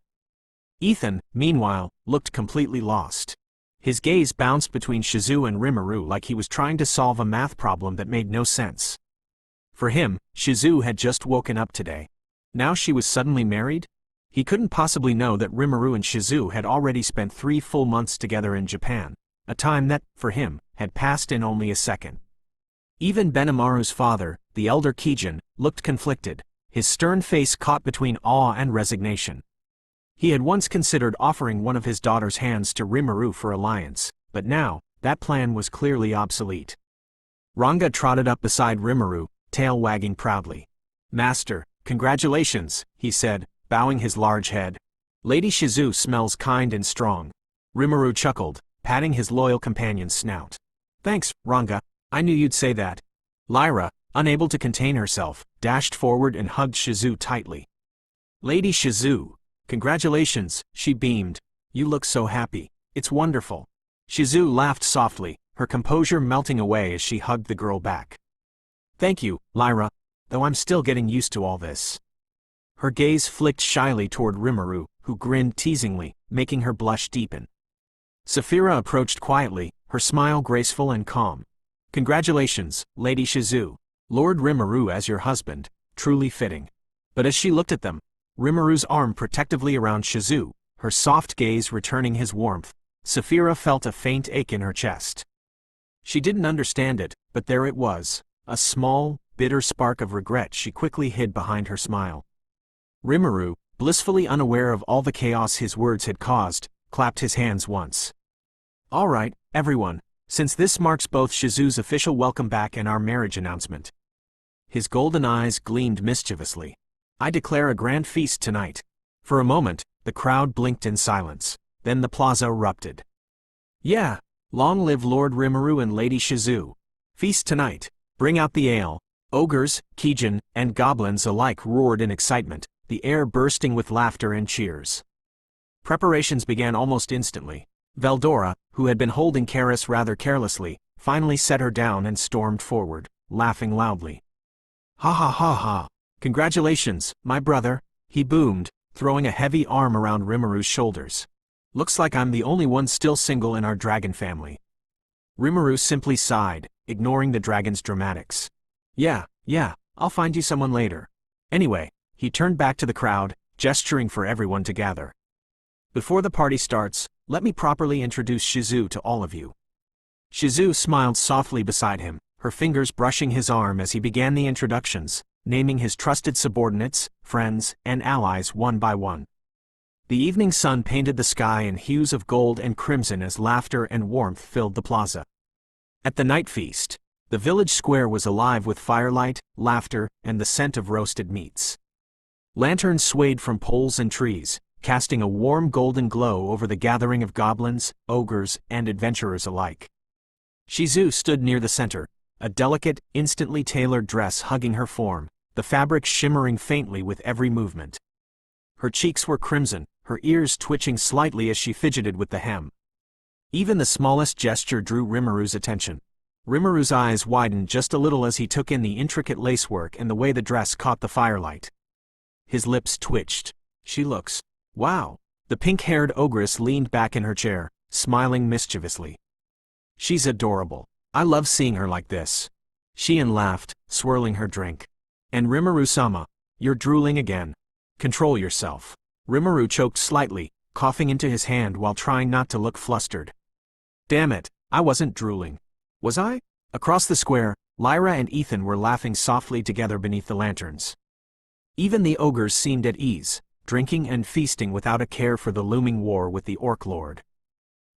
A: Ethan, meanwhile, looked completely lost. His gaze bounced between Shizu and Rimuru like he was trying to solve a math problem that made no sense. For him, Shizu had just woken up today. Now she was suddenly married? He couldn't possibly know that Rimuru and Shizu had already spent 3 full months together in Japan, a time that, for him, had passed in only a second. Even Benimaru's father, the elder Kijin, looked conflicted, his stern face caught between awe and resignation. He had once considered offering one of his daughter's hands to Rimuru for alliance, but now, that plan was clearly obsolete. Ranga trotted up beside Rimuru, tail wagging proudly. "Master, congratulations," he said, bowing his large head. "Lady Shizu smells kind and strong." Rimuru chuckled, patting his loyal companion's snout. "Thanks, Ranga, I knew you'd say that." Lyra, unable to contain herself, dashed forward and hugged Shizu tightly. "Lady Shizu, congratulations," she beamed. "You look so happy. It's wonderful." Shizu laughed softly, her composure melting away as she hugged the girl back. "Thank you, Lyra, though I'm still getting used to all this." Her gaze flicked shyly toward Rimuru, who grinned teasingly, making her blush deepen. Saphira approached quietly, her smile graceful and calm. "Congratulations, Lady Shizu. Lord Rimuru as your husband, truly fitting." But as she looked at them, Rimuru's arm protectively around Shizu, her soft gaze returning his warmth, Saphira felt a faint ache in her chest. She didn't understand it, but there it was, a small, bitter spark of regret she quickly hid behind her smile. Rimuru, blissfully unaware of all the chaos his words had caused, clapped his hands once. "All right, everyone, since this marks both Shizu's official welcome back and our marriage announcement." His golden eyes gleamed mischievously. "I declare a grand feast tonight." For a moment, the crowd blinked in silence, then the plaza erupted. "Yeah, long live Lord Rimuru and Lady Shizu. Feast tonight, bring out the ale." Ogres, Kijin, and goblins alike roared in excitement, the air bursting with laughter and cheers. Preparations began almost instantly. Veldora, who had been holding Karis rather carelessly, finally set her down and stormed forward, laughing loudly. "Ha ha ha ha! Congratulations, my brother, he boomed, throwing a heavy arm around Rimuru's shoulders. Looks like I'm the only one still single in our dragon family. Rimuru simply sighed, ignoring the dragon's dramatics. Yeah, I'll find you someone later. Anyway, he turned back to the crowd, gesturing for everyone to gather. Before the party starts, let me properly introduce Shizu to all of you. Shizu smiled softly beside him, her fingers brushing his arm as he began the introductions, naming his trusted subordinates, friends, and allies one by one. The evening sun painted the sky in hues of gold and crimson as laughter and warmth filled the plaza. At the night feast, the village square was alive with firelight, laughter, and the scent of roasted meats. Lanterns swayed from poles and trees, casting a warm golden glow over the gathering of goblins, ogres, and adventurers alike. Shizu stood near the center, a delicate, instantly tailored dress hugging her form, the fabric shimmering faintly with every movement. Her cheeks were crimson, her ears twitching slightly as she fidgeted with the hem. Even the smallest gesture drew Rimuru's attention. Rimuru's eyes widened just a little as he took in the intricate lacework and the way the dress caught the firelight. His lips twitched. She looks. Wow. The pink-haired ogress leaned back in her chair, smiling mischievously. She's adorable. I love seeing her like this. Shion laughed, swirling her drink. And Rimuru-sama, you're drooling again. Control yourself. Rimuru choked slightly, coughing into his hand while trying not to look flustered. Damn it, I wasn't drooling. Was I? Across the square, Lyra and Ethan were laughing softly together beneath the lanterns. Even the ogres seemed at ease, drinking and feasting without a care for the looming war with the Orc Lord.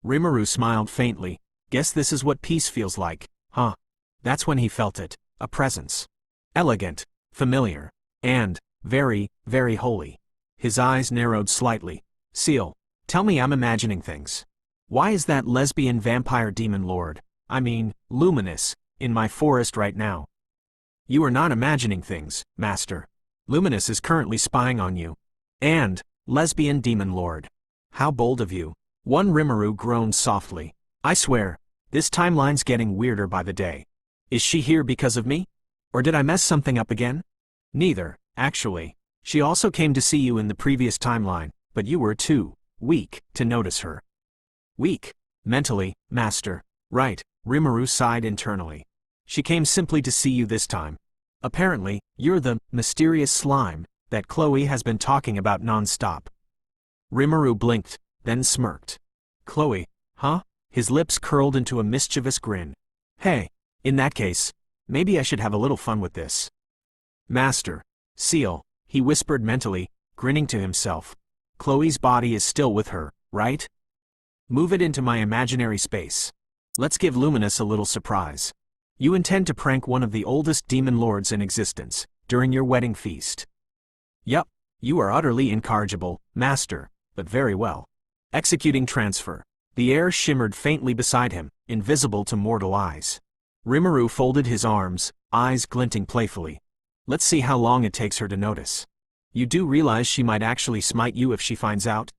A: Rimuru smiled faintly. Guess this is what peace feels like, huh? That's when he felt it, a presence. Elegant, familiar, and very, very holy. His eyes narrowed slightly. Seal, tell me I'm imagining things. Why is that lesbian vampire demon lord, I mean, Luminous, in my forest right now? You are not imagining things, Master. Luminous is currently spying on you. And, lesbian demon lord. How bold of you. One Rimuru groaned softly. I swear, this timeline's getting weirder by the day. Is she here because of me? Or did I mess something up again? Neither, actually. She also came to see you in the previous timeline, but you were too weak to notice her. Weak? Mentally, Master. Right, Rimuru sighed internally. She came simply to see you this time. Apparently, you're the mysterious slime that Chloe has been talking about non-stop. Rimuru blinked, then smirked. Chloe, huh? His lips curled into a mischievous grin. Hey, in that case, maybe I should have a little fun with this. Master, Seal, he whispered mentally, grinning to himself. Chloe's body is still with her, right? Move it into my imaginary space. Let's give Luminous a little surprise. You intend to prank one of the oldest demon lords in existence, during your wedding feast. Yup, you are utterly incorrigible, Master, but very well. Executing transfer. The air shimmered faintly beside him, invisible to mortal eyes. Rimuru folded his arms, eyes glinting playfully. Let's see how long it takes her to notice. You do realize she might actually smite you if she finds out?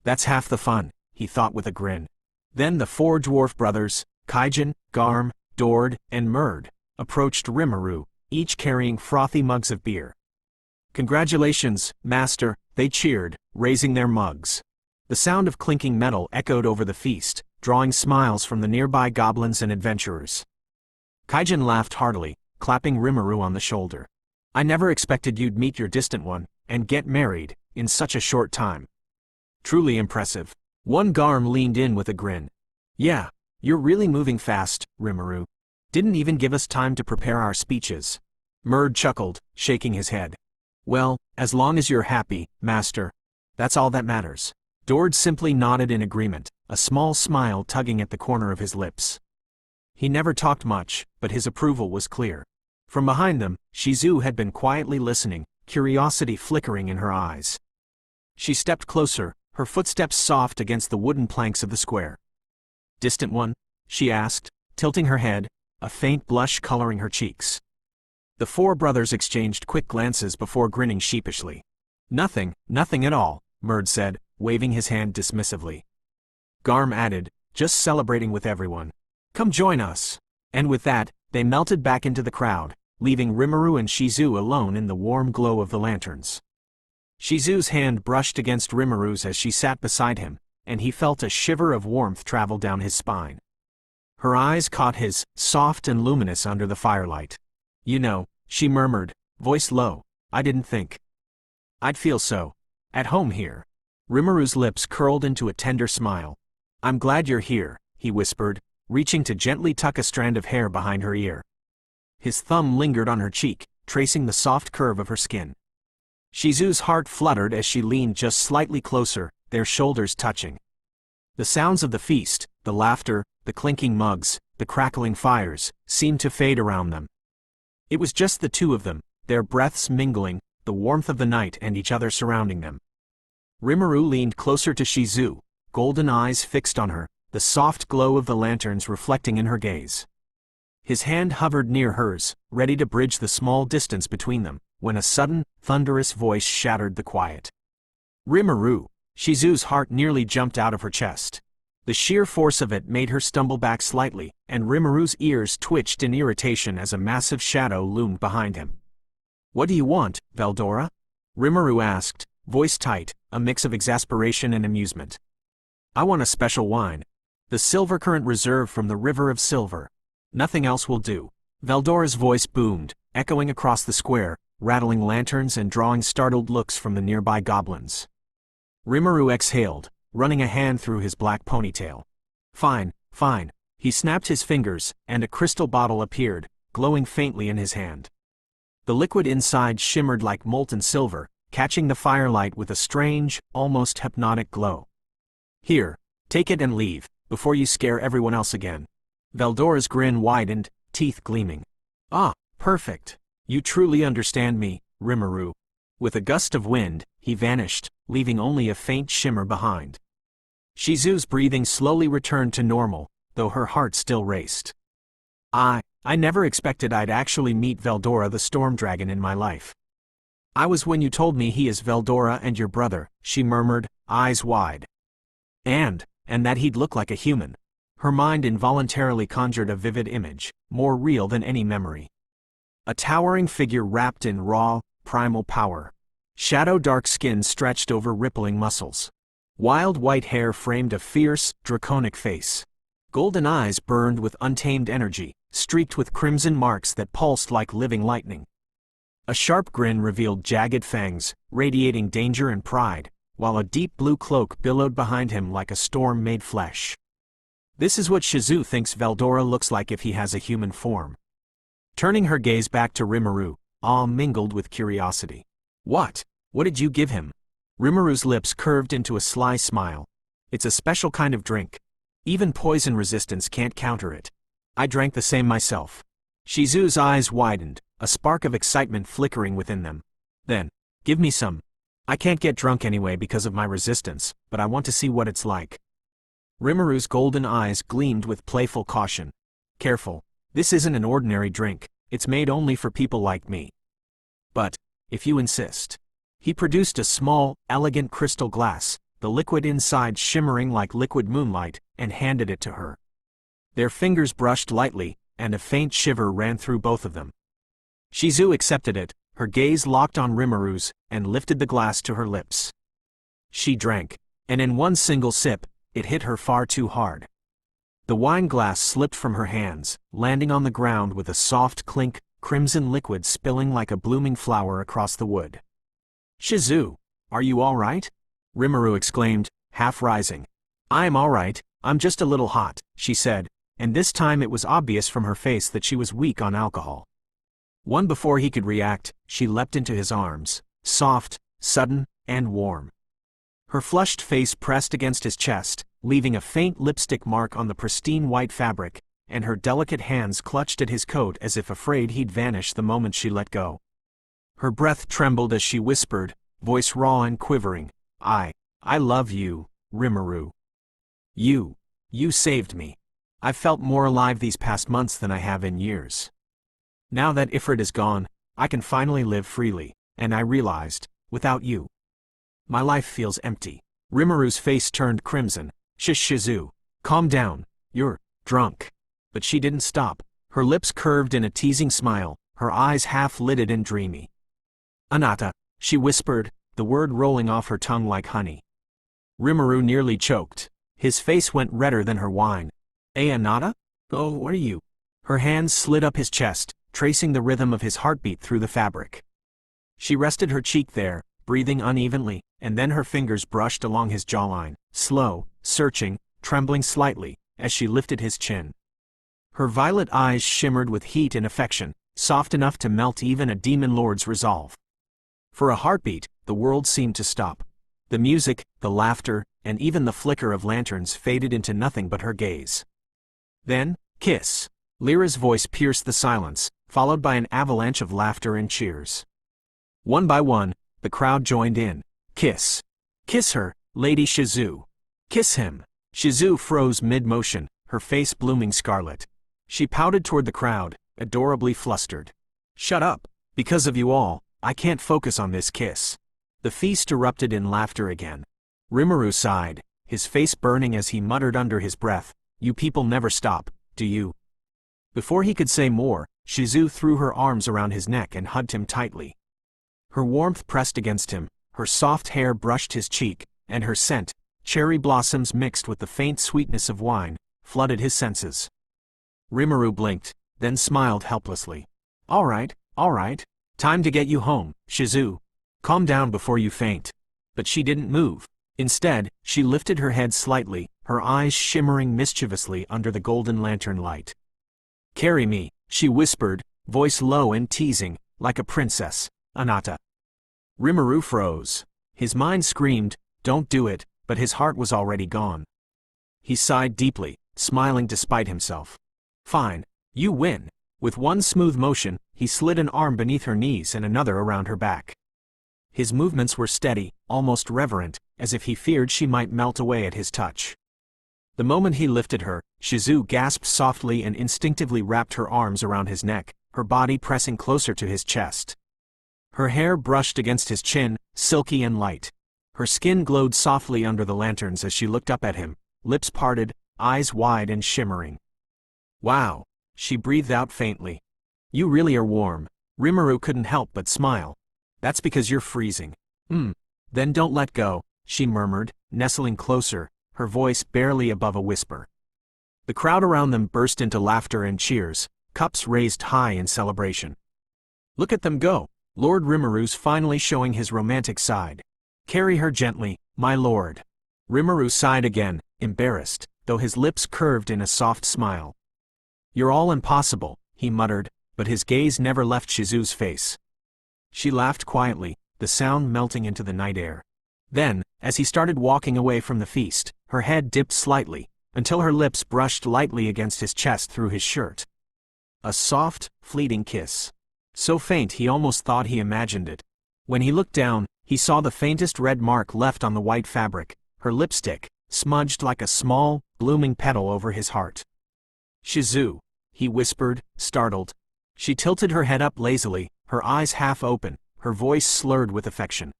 A: That's half the fun, he thought with a grin. Then the four dwarf brothers, Kaijin, Garm, Dord, and Murd, approached Rimuru, each carrying frothy mugs of beer. Congratulations, Master, they cheered, raising their mugs. The sound of clinking metal echoed over the feast, drawing smiles from the nearby goblins and adventurers. Kaijin laughed heartily, clapping Rimuru on the shoulder. I never expected you'd meet your distant one, and get married, in such a short time. Truly impressive. One Garm leaned in with a grin. Yeah, you're really moving fast, Rimuru. Didn't even give us time to prepare our speeches. Murd chuckled, shaking his head. Well, as long as you're happy, Master. That's all that matters. Dord simply nodded in agreement, a small smile tugging at the corner of his lips. He never talked much, but his approval was clear. From behind them, Shizu had been quietly listening, curiosity flickering in her eyes. She stepped closer, her footsteps soft against the wooden planks of the square. Distant one? She asked, tilting her head, a faint blush coloring her cheeks. The four brothers exchanged quick glances before grinning sheepishly. Nothing at all, Murd said, waving his hand dismissively. Garm added, just celebrating with everyone. Come join us. And with that, they melted back into the crowd, leaving Rimuru and Shizu alone in the warm glow of the lanterns. Shizu's hand brushed against Rimuru's as she sat beside him, and he felt a shiver of warmth travel down his spine. Her eyes caught his, soft and luminous under the firelight. "You know," she murmured, voice low, "I didn't think I'd feel so at home here." Rimuru's lips curled into a tender smile. "I'm glad you're here," he whispered, reaching to gently tuck a strand of hair behind her ear. His thumb lingered on her cheek, tracing the soft curve of her skin. Shizu's heart fluttered as she leaned just slightly closer, their shoulders touching. The sounds of the feast, the laughter, the clinking mugs, the crackling fires, seemed to fade around them. It was just the two of them, their breaths mingling, the warmth of the night and each other surrounding them. Rimuru leaned closer to Shizu, golden eyes fixed on her, the soft glow of the lanterns reflecting in her gaze. His hand hovered near hers, ready to bridge the small distance between them, when a sudden, thunderous voice shattered the quiet. "Rimuru!" Shizu's heart nearly jumped out of her chest. The sheer force of it made her stumble back slightly, and Rimuru's ears twitched in irritation as a massive shadow loomed behind him. "What do you want, Veldora?" Rimuru asked, voice tight, a mix of exasperation and amusement. "I want a special wine. The silver current reserve from the River of Silver. Nothing else will do." Veldora's voice boomed, echoing across the square, rattling lanterns and drawing startled looks from the nearby goblins. Rimuru exhaled, running a hand through his black ponytail. "Fine, fine." He snapped his fingers, and a crystal bottle appeared, glowing faintly in his hand. The liquid inside shimmered like molten silver, catching the firelight with a strange, almost hypnotic glow. "Here, take it and leave, before you scare everyone else again." Veldora's grin widened, teeth gleaming. "Ah, perfect. You truly understand me, Rimuru." With a gust of wind, he vanished, leaving only a faint shimmer behind. Shizu's breathing slowly returned to normal, though her heart still raced. I never expected I'd actually meet Veldora the Storm Dragon in my life." "I was when you told me he is Veldora and your brother," she murmured, eyes wide. And that he'd look like a human." Her mind involuntarily conjured a vivid image, more real than any memory. A towering figure wrapped in raw, primal power. Shadow-dark skin stretched over rippling muscles. Wild white hair framed a fierce, draconic face. Golden eyes burned with untamed energy, streaked with crimson marks that pulsed like living lightning. A sharp grin revealed jagged fangs, radiating danger and pride, while a deep blue cloak billowed behind him like a storm made flesh. This is what Shizu thinks Veldora looks like if he has a human form. Turning her gaze back to Rimuru, awe mingled with curiosity. What did you give him?" Rimuru's lips curved into a sly smile. "It's a special kind of drink. Even poison resistance can't counter it. I drank the same myself." Shizu's eyes widened, a spark of excitement flickering within them. "Then, give me some. I can't get drunk anyway because of my resistance, but I want to see what it's like." Rimuru's golden eyes gleamed with playful caution. "Careful, this isn't an ordinary drink, it's made only for people like me. But, if you insist." He produced a small, elegant crystal glass, the liquid inside shimmering like liquid moonlight, and handed it to her. Their fingers brushed lightly, and a faint shiver ran through both of them. Shizu accepted it, her gaze locked on Rimuru's, and lifted the glass to her lips. She drank, and in one single sip, it hit her far too hard. The wine glass slipped from her hands, landing on the ground with a soft clink, crimson liquid spilling like a blooming flower across the wood. "Shizu, are you all right?" Rimuru exclaimed, half rising. "I'm all right, I'm just a little hot," she said, and this time it was obvious from her face that she was weak on alcohol. One before he could react, she leapt into his arms, soft, sudden, and warm. Her flushed face pressed against his chest, leaving a faint lipstick mark on the pristine white fabric, and her delicate hands clutched at his coat as if afraid he'd vanish the moment she let go. Her breath trembled as she whispered, voice raw and quivering, I love you, Rimuru. You saved me. I've felt more alive these past months than I have in years. Now that Ifrit is gone, I can finally live freely, and I realized, without you, my life feels empty." Rimuru's face turned crimson. Shizu, calm down, you're drunk." But she didn't stop. Her lips curved in a teasing smile, her eyes half-lidded and dreamy. "Anata," she whispered, the word rolling off her tongue like honey. Rimuru nearly choked. His face went redder than her wine. "Anata? Oh, what are you?" Her hands slid up his chest, tracing the rhythm of his heartbeat through the fabric. She rested her cheek there, breathing unevenly, and then her fingers brushed along his jawline, slow, searching, trembling slightly, as she lifted his chin. Her violet eyes shimmered with heat and affection, soft enough to melt even a demon lord's resolve. For a heartbeat, the world seemed to stop. The music, the laughter, and even the flicker of lanterns faded into nothing but her gaze. Then, "Kiss." Lyra's voice pierced the silence, followed by an avalanche of laughter and cheers. One by one, the crowd joined in. "Kiss. Kiss her, Lady Shizu. Kiss him." Shizu froze mid-motion, her face blooming scarlet. She pouted toward the crowd, adorably flustered. "Shut up. Because of you all, I can't focus on this kiss." The feast erupted in laughter again. Rimuru sighed, his face burning as he muttered under his breath, "You people never stop, do you?" Before he could say more, Shizu threw her arms around his neck and hugged him tightly. Her warmth pressed against him, her soft hair brushed his cheek, and her scent, cherry blossoms mixed with the faint sweetness of wine, flooded his senses. Rimuru blinked, then smiled helplessly. All right, time to get you home, Shizu. Calm down before you faint." But she didn't move. Instead, she lifted her head slightly, her eyes shimmering mischievously under the golden lantern light. "Carry me," she whispered, voice low and teasing, like a princess, "Anata." Rimuru froze. His mind screamed, "Don't do it," but his heart was already gone. He sighed deeply, smiling despite himself. "Fine, you win." With one smooth motion, he slid an arm beneath her knees and another around her back. His movements were steady, almost reverent, as if he feared she might melt away at his touch. The moment he lifted her, Shizu gasped softly and instinctively wrapped her arms around his neck, her body pressing closer to his chest. Her hair brushed against his chin, silky and light. Her skin glowed softly under the lanterns as she looked up at him, lips parted, eyes wide and shimmering. "Wow," she breathed out faintly. "You really are warm." Rimuru couldn't help but smile. "That's because you're freezing." Then don't let go," she murmured, nestling closer, her voice barely above a whisper. The crowd around them burst into laughter and cheers, cups raised high in celebration. "Look at them go! Lord Rimuru's finally showing his romantic side. Carry her gently, my lord." Rimuru sighed again, embarrassed, though his lips curved in a soft smile. "You're all impossible," he muttered, but his gaze never left Shizu's face. She laughed quietly, the sound melting into the night air. Then, as he started walking away from the feast, her head dipped slightly, until her lips brushed lightly against his chest through his shirt. A soft, fleeting kiss. So faint he almost thought he imagined it. When he looked down, he saw the faintest red mark left on the white fabric, her lipstick, smudged like a small, blooming petal over his heart. "Shizu," he whispered, startled. She tilted her head up lazily, her eyes half open, her voice slurred with affection.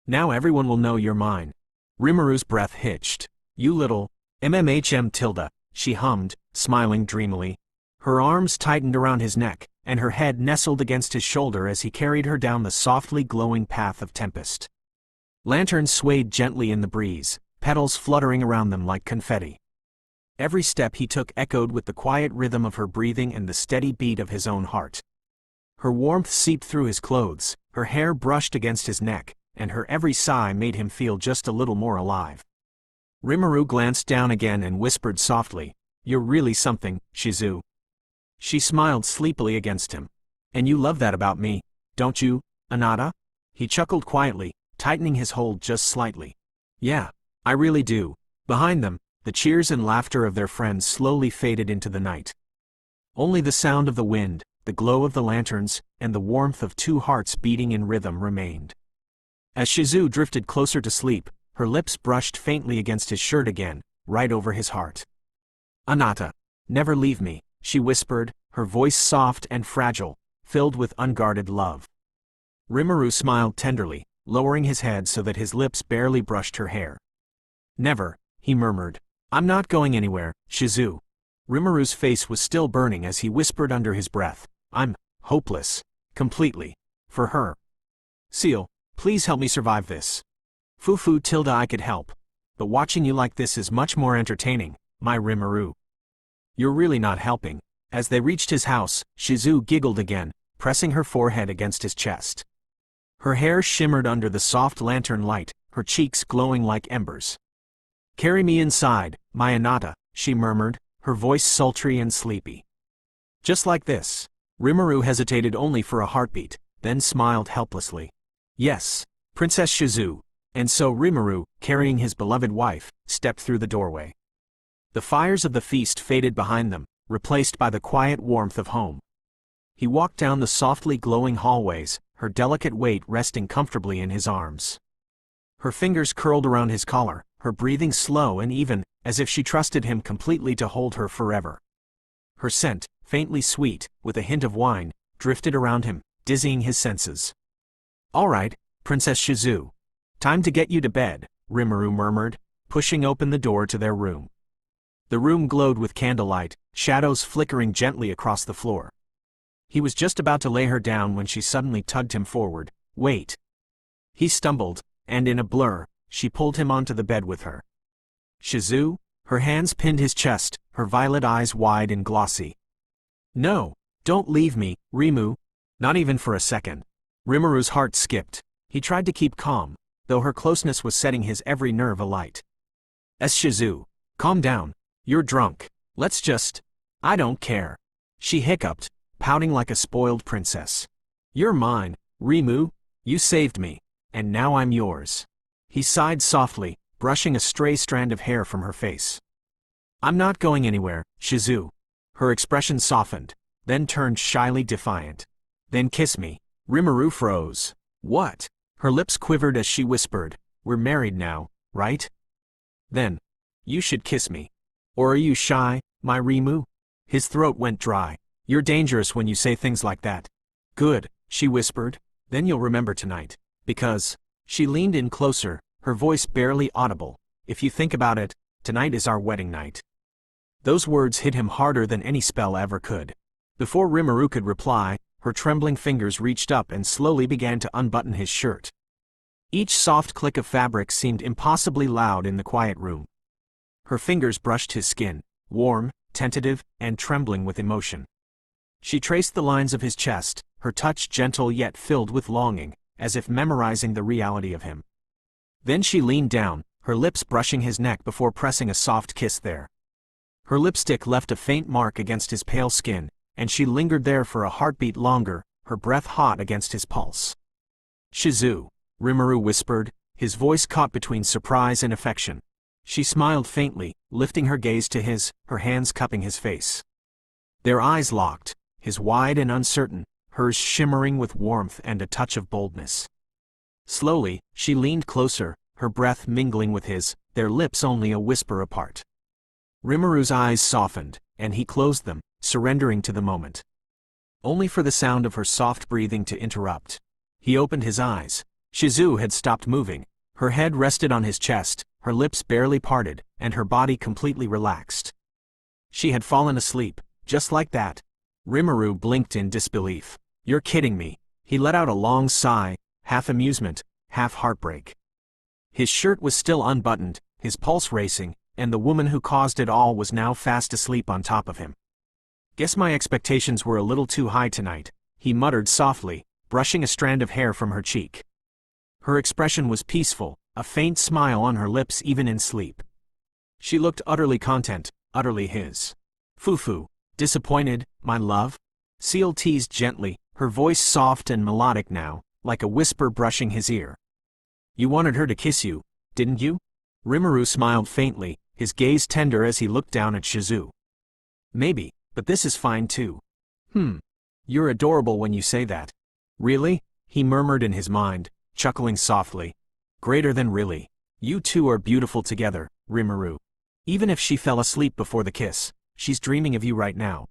A: "Now everyone will know you're mine." Rimuru's breath hitched. "You little tilde," she hummed, smiling dreamily. Her arms tightened around his neck, and her head nestled against his shoulder as he carried her down the softly glowing path of Tempest. Lanterns swayed gently in the breeze, petals fluttering around them like confetti. Every step he took echoed with the quiet rhythm of her breathing and the steady beat of his own heart. Her warmth seeped through his clothes, her hair brushed against his neck, and her every sigh made him feel just a little more alive. Rimuru glanced down again and whispered softly, "You're really something, Shizu." She smiled sleepily against him. "And you love that about me, don't you, Anata?" He chuckled quietly, tightening his hold just slightly. "Yeah, I really do." Behind them, the cheers and laughter of their friends slowly faded into the night. Only the sound of the wind, the glow of the lanterns, and the warmth of two hearts beating in rhythm remained. As Shizu drifted closer to sleep, her lips brushed faintly against his shirt again, right over his heart. "Anata, never leave me," she whispered, her voice soft and fragile, filled with unguarded love. Rimuru smiled tenderly, lowering his head so that his lips barely brushed her hair. "Never," he murmured. "I'm not going anywhere, Shizu." Rimuru's face was still burning as he whispered under his breath, "I'm Hopeless. Completely. For her. Seal, please help me survive this. Fufu Tilda, I could help. But watching you like this is much more entertaining, my Rimuru. You're really not helping. As they reached his house, Shizu giggled again, pressing her forehead against his chest. Her hair shimmered under the soft lantern light, her cheeks glowing like embers. Carry me inside, my Anata, she murmured, her voice sultry and sleepy. Just like this. Rimuru hesitated only for a heartbeat, then smiled helplessly. Yes, Princess Shizu. And so Rimuru, carrying his beloved wife, stepped through the doorway. The fires of the feast faded behind them, replaced by the quiet warmth of home. He walked down the softly glowing hallways, her delicate weight resting comfortably in his arms. Her fingers curled around his collar, her breathing slow and even, as if she trusted him completely to hold her forever. Her scent, faintly sweet, with a hint of wine, drifted around him, dizzying his senses. All right, Princess Shizu. Time to get you to bed, Rimuru murmured, pushing open the door to their room. The room glowed with candlelight, shadows flickering gently across the floor. He was just about to lay her down when she suddenly tugged him forward. Wait. He stumbled, and in a blur, she pulled him onto the bed with her. Shizu? Her hands pinned his chest, her violet eyes wide and glossy. No, don't leave me, Rimu. Not even for a second. Rimuru's heart skipped. He tried to keep calm, though her closeness was setting his every nerve alight. Shizu. Calm down. You're drunk. Let's just… I don't care. She hiccuped, pouting like a spoiled princess. You're mine, Rimu. You saved me. And now I'm yours. He sighed softly, brushing a stray strand of hair from her face. I'm not going anywhere, Shizu. Her expression softened, then turned shyly defiant. Then kiss me. Rimuru froze. What? Her lips quivered as she whispered, We're married now, right? Then. You should kiss me. Or are you shy, my Rimu? His throat went dry. You're dangerous when you say things like that. Good, she whispered. Then you'll remember tonight. Because… She leaned in closer, her voice barely audible. If you think about it, tonight is our wedding night. Those words hit him harder than any spell ever could. Before Rimuru could reply, her trembling fingers reached up and slowly began to unbutton his shirt. Each soft click of fabric seemed impossibly loud in the quiet room. Her fingers brushed his skin, warm, tentative, and trembling with emotion. She traced the lines of his chest, her touch gentle yet filled with longing, as if memorizing the reality of him. Then she leaned down, her lips brushing his neck before pressing a soft kiss there. Her lipstick left a faint mark against his pale skin, and she lingered there for a heartbeat longer, her breath hot against his pulse. Shizu, Rimuru whispered, his voice caught between surprise and affection. She smiled faintly, lifting her gaze to his, her hands cupping his face. Their eyes locked, his wide and uncertain, hers shimmering with warmth and a touch of boldness. Slowly, she leaned closer, her breath mingling with his, their lips only a whisper apart. Rimuru's eyes softened, and he closed them, surrendering to the moment. Only for the sound of her soft breathing to interrupt. He opened his eyes. Shizu had stopped moving. Her head rested on his chest, her lips barely parted, and her body completely relaxed. She had fallen asleep, just like that. Rimuru blinked in disbelief. You're kidding me. He let out a long sigh, half amusement, half heartbreak. His shirt was still unbuttoned, his pulse racing, and the woman who caused it all was now fast asleep on top of him. Guess my expectations were a little too high tonight, he muttered softly, brushing a strand of hair from her cheek. Her expression was peaceful, a faint smile on her lips even in sleep. She looked utterly content, utterly his. Fufu, disappointed, my love? Seal teased gently, her voice soft and melodic now, like a whisper brushing his ear. You wanted her to kiss you, didn't you? Rimuru smiled faintly, his gaze tender as he looked down at Shizu. Maybe, but this is fine too. You're adorable when you say that. Really? He murmured in his mind, chuckling softly. Greater than really. You two are beautiful together, Rimuru. Even if she fell asleep before the kiss, she's dreaming of you right now.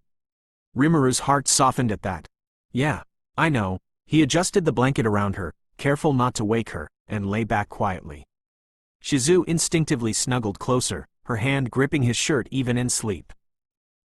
A: Rimuru's heart softened at that. Yeah, I know. He adjusted the blanket around her, careful not to wake her, and lay back quietly. Shizu instinctively snuggled closer, her hand gripping his shirt even in sleep.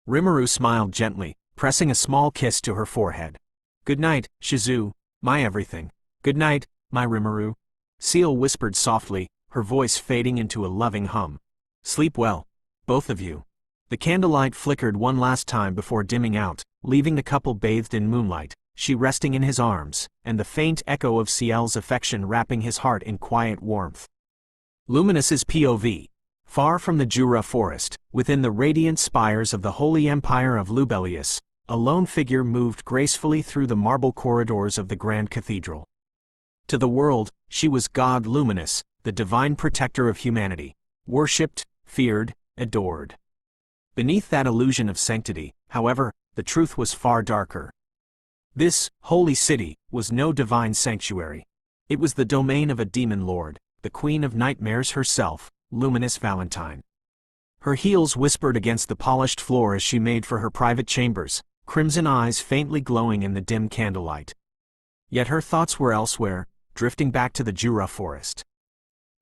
A: Rimuru smiled gently, pressing a small kiss to her forehead. Good night, Shizu, my everything. Good night, my Rimuru. Seal whispered softly, her voice fading into a loving hum. Sleep well, both of you. The candlelight flickered one last time before dimming out, leaving the couple bathed in moonlight, she resting in his arms, and the faint echo of Ciel's affection wrapping his heart in quiet warmth. Luminous's POV. Far from the Jura forest, within the radiant spires of the Holy Empire of Lubelius, a lone figure moved gracefully through the marble corridors of the Grand Cathedral. To the world, she was God Luminous, the divine protector of humanity, worshipped, feared, adored. Beneath that illusion of sanctity, however, the truth was far darker. This holy city was no divine sanctuary. It was the domain of a demon lord, the queen of nightmares herself, Luminous Valentine. Her heels whispered against the polished floor as she made for her private chambers, crimson eyes faintly glowing in the dim candlelight. Yet her thoughts were elsewhere, drifting back to the Jura forest.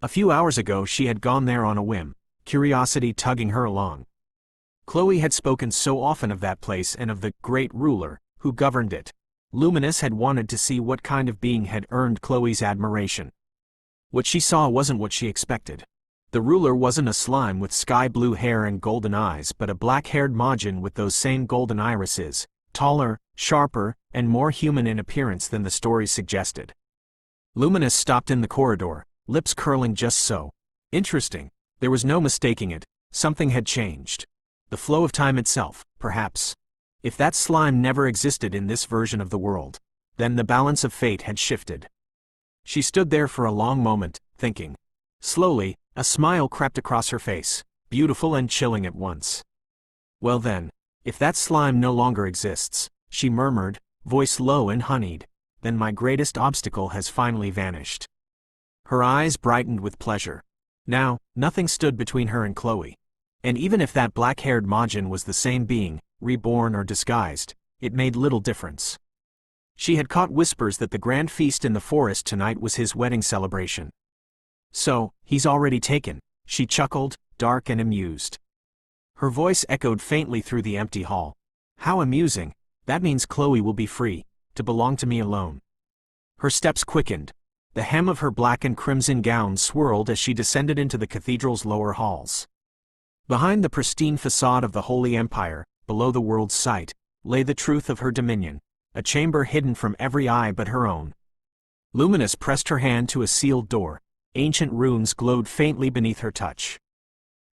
A: A few hours ago she had gone there on a whim, curiosity tugging her along. Chloe had spoken so often of that place and of the great ruler who governed it. Luminous had wanted to see what kind of being had earned Chloe's admiration. What she saw wasn't what she expected. The ruler wasn't a slime with sky-blue hair and golden eyes but a black-haired Majin with those same golden irises, taller, sharper, and more human in appearance than the stories suggested. Luminous stopped in the corridor, lips curling just so. Interesting. There was no mistaking it, something had changed. The flow of time itself, perhaps. If that slime never existed in this version of the world, then the balance of fate had shifted. She stood there for a long moment, thinking. Slowly, a smile crept across her face, beautiful and chilling at once. Well then, if that slime no longer exists, she murmured, voice low and honeyed, then my greatest obstacle has finally vanished. Her eyes brightened with pleasure. Now, nothing stood between her and Chloe. And even if that black-haired Majin was the same being, reborn or disguised, it made little difference. She had caught whispers that the grand feast in the forest tonight was his wedding celebration. So, he's already taken, she chuckled, dark and amused. Her voice echoed faintly through the empty hall. How amusing, that means Chloe will be free, to belong to me alone. Her steps quickened. The hem of her black and crimson gown swirled as she descended into the cathedral's lower halls. Behind the pristine facade of the Holy Empire, below the world's sight, lay the truth of her dominion, a chamber hidden from every eye but her own. Luminous pressed her hand to a sealed door. Ancient runes glowed faintly beneath her touch.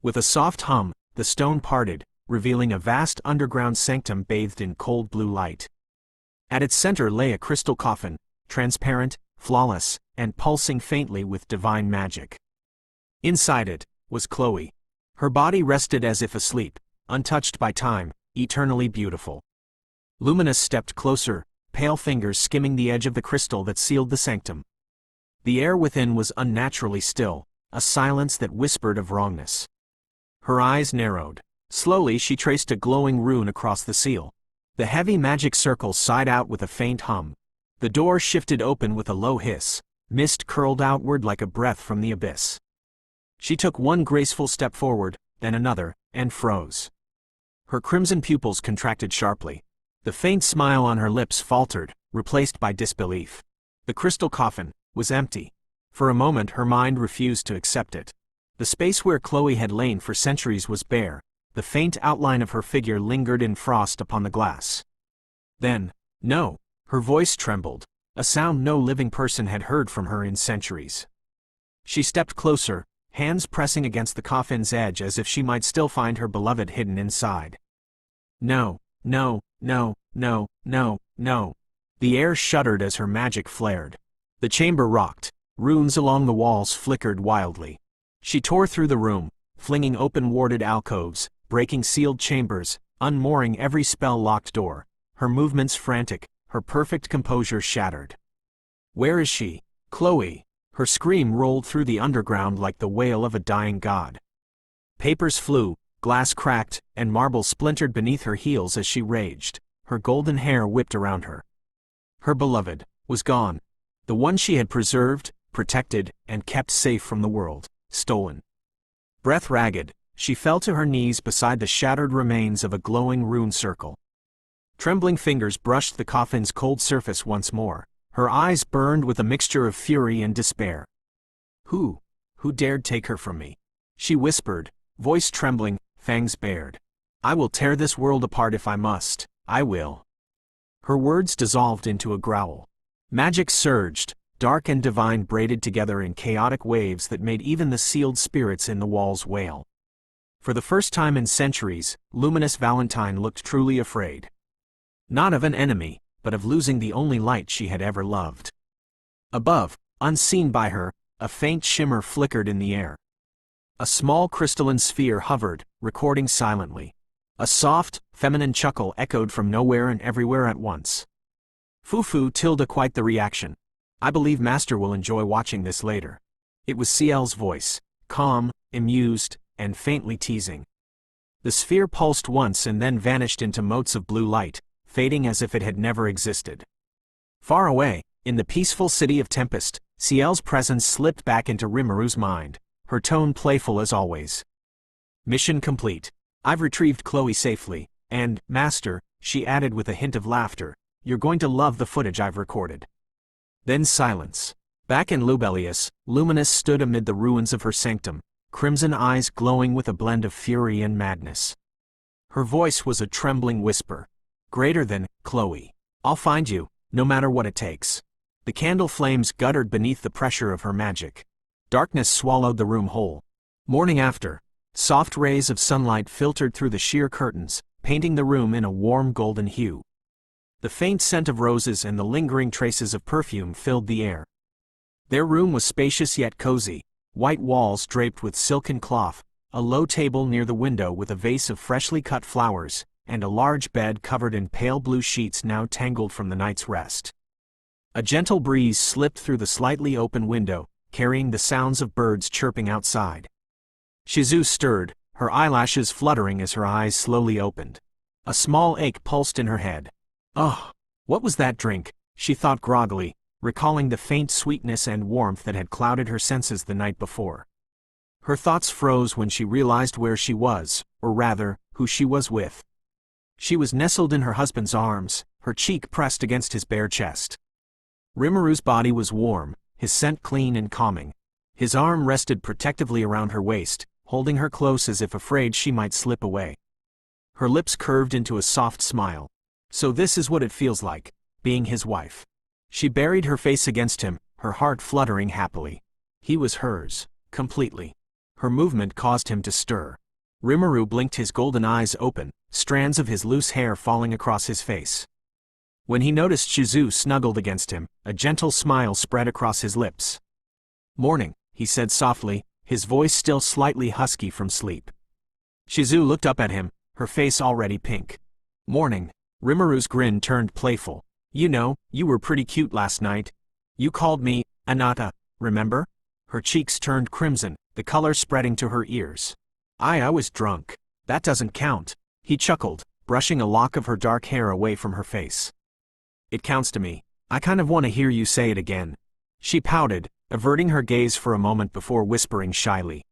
A: With a soft hum, the stone parted, revealing a vast underground sanctum bathed in cold blue light. At its center lay a crystal coffin, transparent, flawless, and pulsing faintly with divine magic. Inside it was Chloe. Her body rested as if asleep, untouched by time, eternally beautiful. Luminous stepped closer, pale fingers skimming the edge of the crystal that sealed the sanctum. The air within was unnaturally still, a silence that whispered of wrongness. Her eyes narrowed. Slowly she traced a glowing rune across the seal. The heavy magic circle sighed out with a faint hum. The door shifted open with a low hiss, mist curled outward like a breath from the abyss. She took one graceful step forward, then another, and froze. Her crimson pupils contracted sharply. The faint smile on her lips faltered, replaced by disbelief. The crystal coffin was empty. For a moment her mind refused to accept it. The space where Chloe had lain for centuries was bare. The faint outline of her figure lingered in frost upon the glass. Then, no, her voice trembled, a sound no living person had heard from her in centuries. She stepped closer, hands pressing against the coffin's edge as if she might still find her beloved hidden inside. No, no, no, no, no, no. The air shuddered as her magic flared. The chamber rocked, runes along the walls flickered wildly. She tore through the room, flinging open warded alcoves, breaking sealed chambers, unmooring every spell-locked door, her movements frantic, her perfect composure shattered. Where is she? Chloe! Her scream rolled through the underground like the wail of a dying god. Papers flew, glass cracked, and marble splintered beneath her heels as she raged, her golden hair whipped around her. Her beloved was gone. The one she had preserved, protected, and kept safe from the world, stolen. Breath ragged, she fell to her knees beside the shattered remains of a glowing rune circle. Trembling fingers brushed the coffin's cold surface once more. Her eyes burned with a mixture of fury and despair. Who dared take her from me? She whispered, voice trembling, fangs bared. I will tear this world apart if I must, I will. Her words dissolved into a growl. Magic surged, dark and divine braided together in chaotic waves that made even the sealed spirits in the walls wail. For the first time in centuries, luminous Valentine looked truly afraid. Not of an enemy, but of losing the only light she had ever loved. Above, unseen by her, a faint shimmer flickered in the air. A small crystalline sphere hovered, recording silently. A soft, feminine chuckle echoed from nowhere and everywhere at once. Fufu tilde quite the reaction. I believe Master will enjoy watching this later. It was CL's voice, calm, amused, and faintly teasing. The sphere pulsed once and then vanished into motes of blue light, fading as if it had never existed. Far away, in the peaceful city of Tempest, CL's presence slipped back into Rimuru's mind, her tone playful as always. Mission complete. I've retrieved Chloe safely, and, Master, she added with a hint of laughter, you're going to love the footage I've recorded. Then silence. Back in Lubelius, Luminous stood amid the ruins of her sanctum, crimson eyes glowing with a blend of fury and madness. Her voice was a trembling whisper. Greater than, Chloe. I'll find you, no matter what it takes. The candle flames guttered beneath the pressure of her magic. Darkness swallowed the room whole. Morning after. Soft rays of sunlight filtered through the sheer curtains, painting the room in a warm golden hue. The faint scent of roses and the lingering traces of perfume filled the air. Their room was spacious yet cozy, white walls draped with silken cloth, a low table near the window with a vase of freshly cut flowers, and a large bed covered in pale blue sheets now tangled from the night's rest. A gentle breeze slipped through the slightly open window, carrying the sounds of birds chirping outside. Shizu stirred, her eyelashes fluttering as her eyes slowly opened. A small ache pulsed in her head. Oh, what was that drink? She thought groggily, recalling the faint sweetness and warmth that had clouded her senses the night before. Her thoughts froze when she realized where she was, or rather, who she was with. She was nestled in her husband's arms, her cheek pressed against his bare chest. Rimuru's body was warm, his scent clean and calming. His arm rested protectively around her waist, holding her close as if afraid she might slip away. Her lips curved into a soft smile. So this is what it feels like, being his wife. She buried her face against him, her heart fluttering happily. He was hers, completely. Her movement caused him to stir. Rimuru blinked, his golden eyes open, strands of his loose hair falling across his face. When he noticed Shizu snuggled against him, a gentle smile spread across his lips. Morning, he said softly, his voice still slightly husky from sleep. Shizu looked up at him, her face already pink. Morning. Rimuru's grin turned playful. You know, you were pretty cute last night. You called me, Anata, remember? Her cheeks turned crimson, the color spreading to her ears. I was drunk. That doesn't count. He chuckled, brushing a lock of her dark hair away from her face. It counts to me. I kind of want to hear you say it again. She pouted, averting her gaze for a moment before whispering shyly.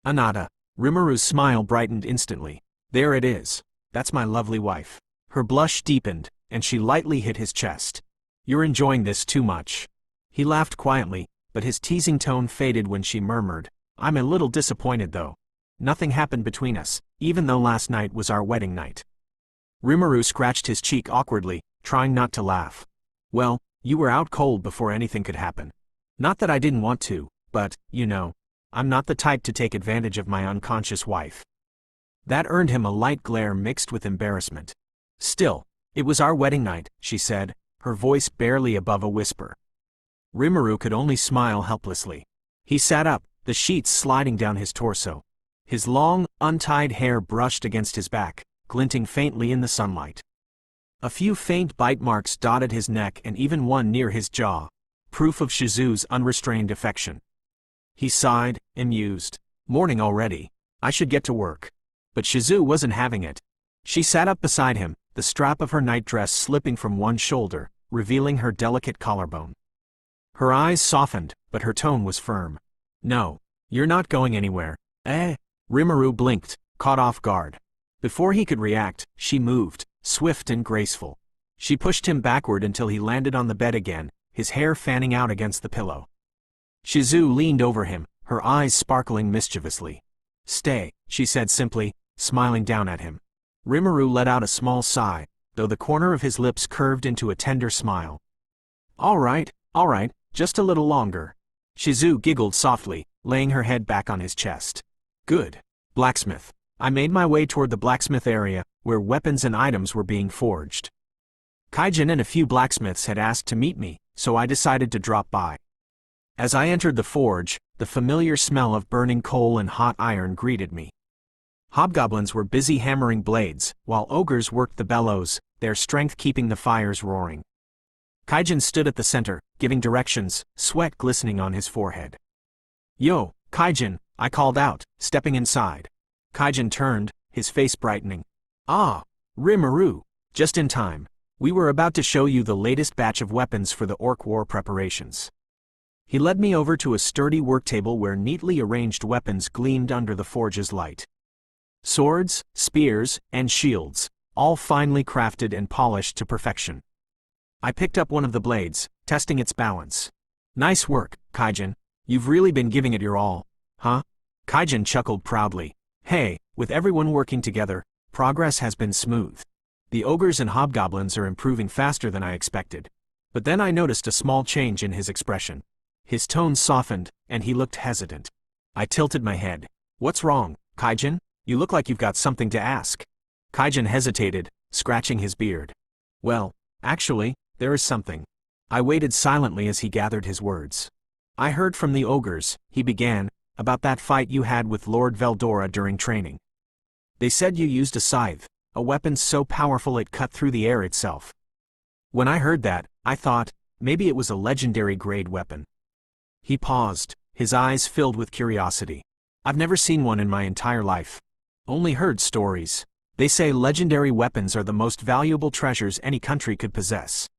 A: Anata. Rimuru's smile brightened instantly. There it is. That's my lovely wife. Her blush deepened, and she lightly hit his chest. You're enjoying this too much. He laughed quietly, but his teasing tone faded when she murmured, I'm a little disappointed though. Nothing happened between us, even though last night was our wedding night. Rimuru scratched his cheek awkwardly, trying not to laugh. Well, you were out cold before anything could happen. Not that I didn't want to, but, you know, I'm not the type to take advantage of my unconscious wife. That earned him a light glare mixed with embarrassment. Still, it was our wedding night, she said, her voice barely above a whisper. Rimuru could only smile helplessly. He sat up, the sheets sliding down his torso. His long, untied hair brushed against his back, glinting faintly in the sunlight. A few faint bite marks dotted his neck and even one near his jaw, proof of Shizu's unrestrained affection. He sighed, amused. Morning already. I should get to work. But Shizu wasn't having it. She sat up beside him, the strap of her nightdress slipping from one shoulder, revealing her delicate collarbone. Her eyes softened, but her tone was firm. No, you're not going anywhere. Rimuru blinked, caught off guard. Before he could react, she moved, swift and graceful. She pushed him backward until he landed on the bed again, his hair fanning out against the pillow. Shizu leaned over him, her eyes sparkling mischievously. "Stay," she said simply, smiling down at him. Rimuru let out a small sigh, though the corner of his lips curved into a tender smile. All right, just a little longer." Shizu giggled softly, laying her head back on his chest. "Good." Blacksmith. I made my way toward the blacksmith area, where weapons and items were being forged. Kaijin and a few blacksmiths had asked to meet me, so I decided to drop by. As I entered the forge, the familiar smell of burning coal and hot iron greeted me. Hobgoblins were busy hammering blades, while ogres worked the bellows, their strength keeping the fires roaring. Kaijin stood at the center, giving directions, sweat glistening on his forehead. "Yo, Kaijin," I called out, stepping inside. Kaijin turned, his face brightening. "Ah, Rimuru, just in time. We were about to show you the latest batch of weapons for the Orc War preparations." He led me over to a sturdy work table where neatly arranged weapons gleamed under the forge's light. Swords, spears, and shields, all finely crafted and polished to perfection. I picked up one of the blades, testing its balance. "Nice work, Kaijin. You've really been giving it your all, huh?" Kaijin chuckled proudly. "Hey, with everyone working together, progress has been smooth. The ogres and hobgoblins are improving faster than I expected." But then I noticed a small change in his expression. His tone softened, and he looked hesitant. I tilted my head. "What's wrong, Kaijin? You look like you've got something to ask." Kaijin hesitated, scratching his beard. "Well, actually, there is something." I waited silently as he gathered his words. "I heard from the ogres," he began, "about that fight you had with Lord Veldora during training. They said you used a scythe, a weapon so powerful it cut through the air itself." When I heard that, I thought, maybe it was a legendary grade weapon. He paused, his eyes filled with curiosity. "I've never seen one in my entire life. Only heard stories. They say legendary weapons are the most valuable treasures any country could possess."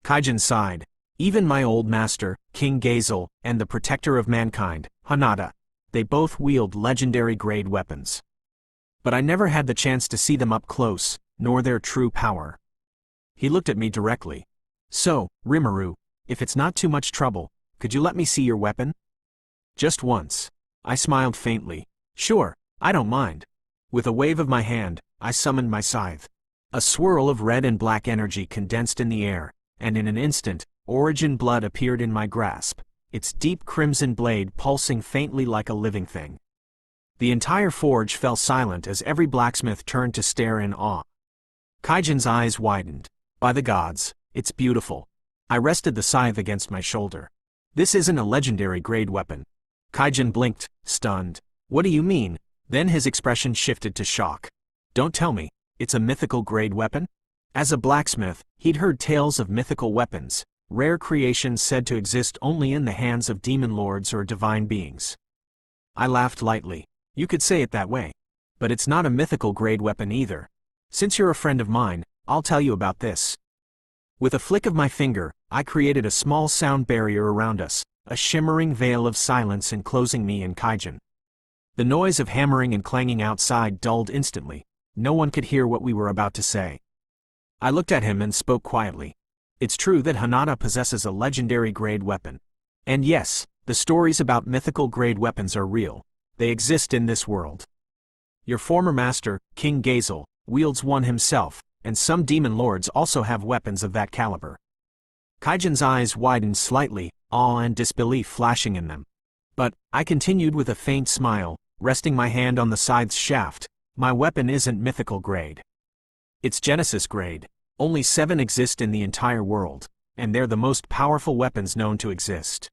A: Kaijin sighed. "Even my old master, King Gazel, and the protector of mankind, Hanada, they both wield legendary grade weapons. But I never had the chance to see them up close, nor their true power." He looked at me directly. "So, Rimuru, if it's not too much trouble, could you let me see your weapon?" "Just once." I smiled faintly. "Sure, I don't mind." With a wave of my hand, I summoned my scythe. A swirl of red and black energy condensed in the air, and in an instant, Origin blood appeared in my grasp, its deep crimson blade pulsing faintly like a living thing. The entire forge fell silent as every blacksmith turned to stare in awe. Kaijin's eyes widened. "By the gods, it's beautiful." I rested the scythe against my shoulder. "This isn't a legendary grade weapon." Kaijin blinked, stunned. "What do you mean?" Then his expression shifted to shock. "Don't tell me, it's a mythical grade weapon?" As a blacksmith, he'd heard tales of mythical weapons, rare creations said to exist only in the hands of demon lords or divine beings. I laughed lightly. "You could say it that way. But it's not a mythical grade weapon either. Since you're a friend of mine, I'll tell you about this." With a flick of my finger, I created a small sound barrier around us, a shimmering veil of silence enclosing me and Kaijin. The noise of hammering and clanging outside dulled instantly. No one could hear what we were about to say. I looked at him and spoke quietly. "It's true that Hanada possesses a legendary grade weapon. And yes, the stories about mythical grade weapons are real. They exist in this world. Your former master, King Gazel, wields one himself, and some demon lords also have weapons of that caliber." Kaijin's eyes widened slightly, awe and disbelief flashing in them. "But," I continued with a faint smile, resting my hand on the scythe's shaft, "my weapon isn't mythical grade. It's Genesis grade. Only 7 exist in the entire world, and they're the most powerful weapons known to exist."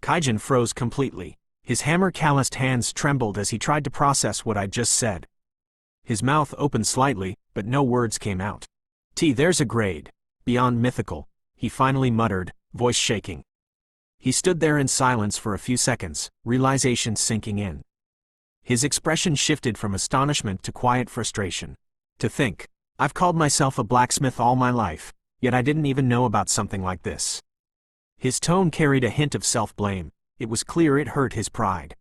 A: Kaijin froze completely. His hammer-calloused hands trembled as he tried to process what I'd just said. His mouth opened slightly, but no words came out. There's a grade. Beyond mythical," he finally muttered, voice shaking. He stood there in silence for a few seconds, realization sinking in. His expression shifted from astonishment to quiet frustration. "To think, I've called myself a blacksmith all my life, yet I didn't even know about something like this." His tone carried a hint of self-blame. It was clear it hurt his pride.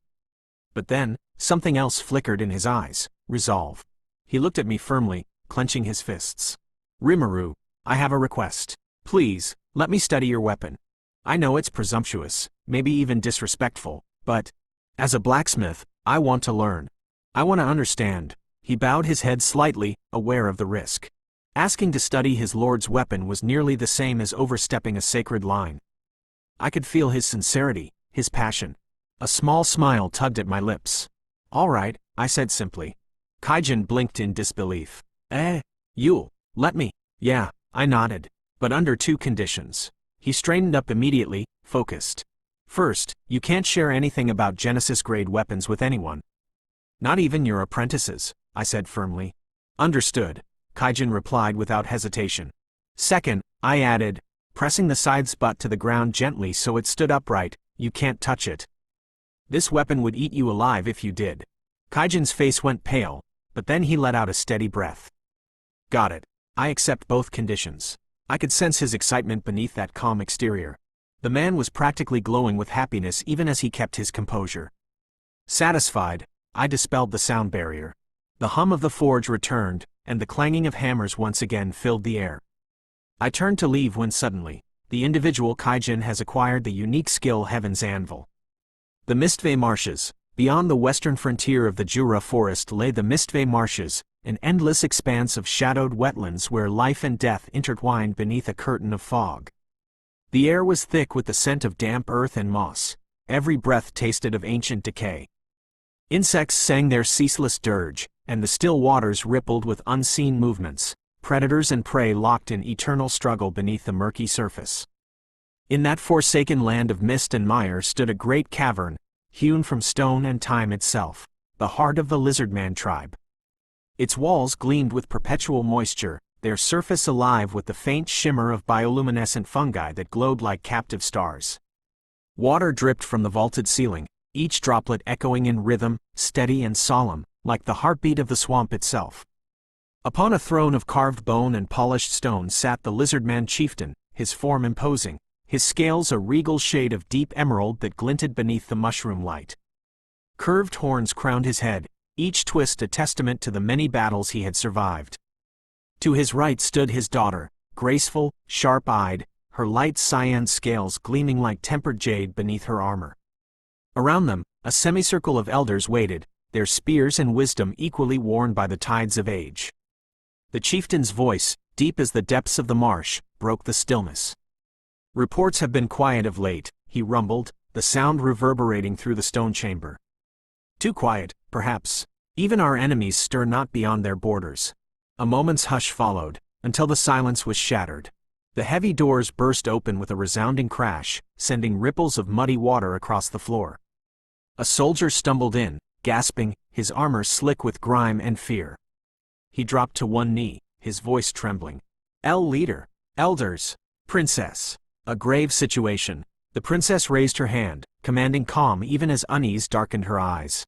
A: But then, something else flickered in his eyes, resolve. He looked at me firmly, clenching his fists. Rimuru, I have a request. Please, let me study your weapon. I know it's presumptuous, maybe even disrespectful, but as a blacksmith, I want to learn. I want to understand. He bowed his head slightly, aware of the risk. Asking to study his lord's weapon was nearly the same as overstepping a sacred line. I could feel his sincerity, his passion. A small smile tugged at my lips. All right, I said simply. Kaijin blinked in disbelief. You'll let me? Yeah, I nodded. But under two conditions. He straightened up immediately, focused. First, you can't share anything about Genesis-grade weapons with anyone. Not even your apprentices, I said firmly. Understood, Kaijin replied without hesitation. Second, I added, pressing the scythe's butt to the ground gently so it stood upright, you can't touch it. This weapon would eat you alive if you did. Kaijin's face went pale, but then he let out a steady breath. Got it. I accept both conditions. I could sense his excitement beneath that calm exterior. The man was practically glowing with happiness even as he kept his composure. Satisfied, I dispelled the sound barrier. The hum of the forge returned, and the clanging of hammers once again filled the air. I turned to leave when suddenly, the individual Kaijin has acquired the unique skill Heaven's Anvil. The Mistvey Marshes. Beyond the western frontier of the Jura forest lay the Mistvey Marshes, an endless expanse of shadowed wetlands where life and death intertwined beneath a curtain of fog. The air was thick with the scent of damp earth and moss. Every breath tasted of ancient decay. Insects sang their ceaseless dirge, and the still waters rippled with unseen movements, predators and prey locked in eternal struggle beneath the murky surface. In that forsaken land of mist and mire stood a great cavern, hewn from stone and time itself, the heart of the lizardman tribe. Its walls gleamed with perpetual moisture, their surface alive with the faint shimmer of bioluminescent fungi that glowed like captive stars. Water dripped from the vaulted ceiling, each droplet echoing in rhythm, steady and solemn, like the heartbeat of the swamp itself. Upon a throne of carved bone and polished stone sat the lizardman chieftain, his form imposing, his scales a regal shade of deep emerald that glinted beneath the mushroom light. Curved horns crowned his head, each twist a testament to the many battles he had survived. To his right stood his daughter, graceful, sharp-eyed, her light cyan scales gleaming like tempered jade beneath her armor. Around them, a semicircle of elders waited, their spears and wisdom equally worn by the tides of age. The chieftain's voice, deep as the depths of the marsh, broke the stillness. Reports have been quiet of late, he rumbled, the sound reverberating through the stone chamber. Too quiet, perhaps. Even our enemies stir not beyond their borders. A moment's hush followed, until the silence was shattered. The heavy doors burst open with a resounding crash, sending ripples of muddy water across the floor. A soldier stumbled in, gasping, his armor slick with grime and fear. He dropped to one knee, his voice trembling. Leader, elders, princess. A grave situation. The princess raised her hand, commanding calm even as unease darkened her eyes.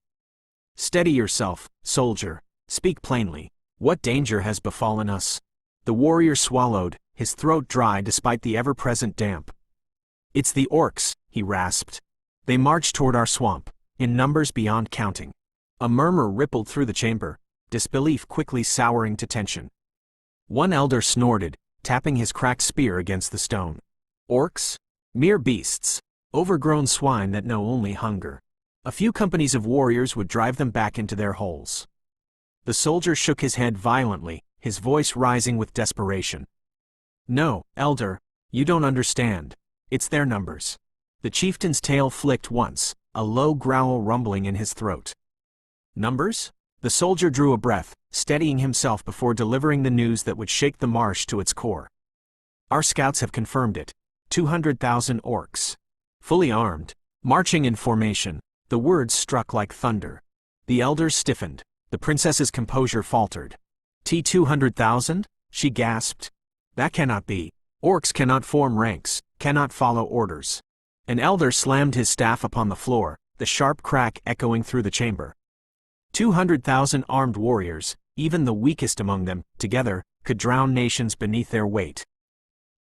A: Steady yourself, soldier. Speak plainly. What danger has befallen us? The warrior swallowed, his throat dry despite the ever-present damp. It's the orcs, he rasped. They march toward our swamp, in numbers beyond counting. A murmur rippled through the chamber, disbelief quickly souring to tension. One elder snorted, tapping his cracked spear against the stone. Orcs? Mere beasts. Overgrown swine that know only hunger. A few companies of warriors would drive them back into their holes. The soldier shook his head violently, his voice rising with desperation. No, elder, you don't understand. It's their numbers. The chieftain's tail flicked once, a low growl rumbling in his throat. Numbers? The soldier drew a breath, steadying himself before delivering the news that would shake the marsh to its core. Our scouts have confirmed it. 200,000 orcs. Fully armed, marching in formation, the words struck like thunder. The elders stiffened, the princess's composure faltered. 200,000? She gasped. That cannot be. Orcs cannot form ranks, cannot follow orders. An elder slammed his staff upon the floor, the sharp crack echoing through the chamber. 200,000 armed warriors, even the weakest among them, together, could drown nations beneath their weight.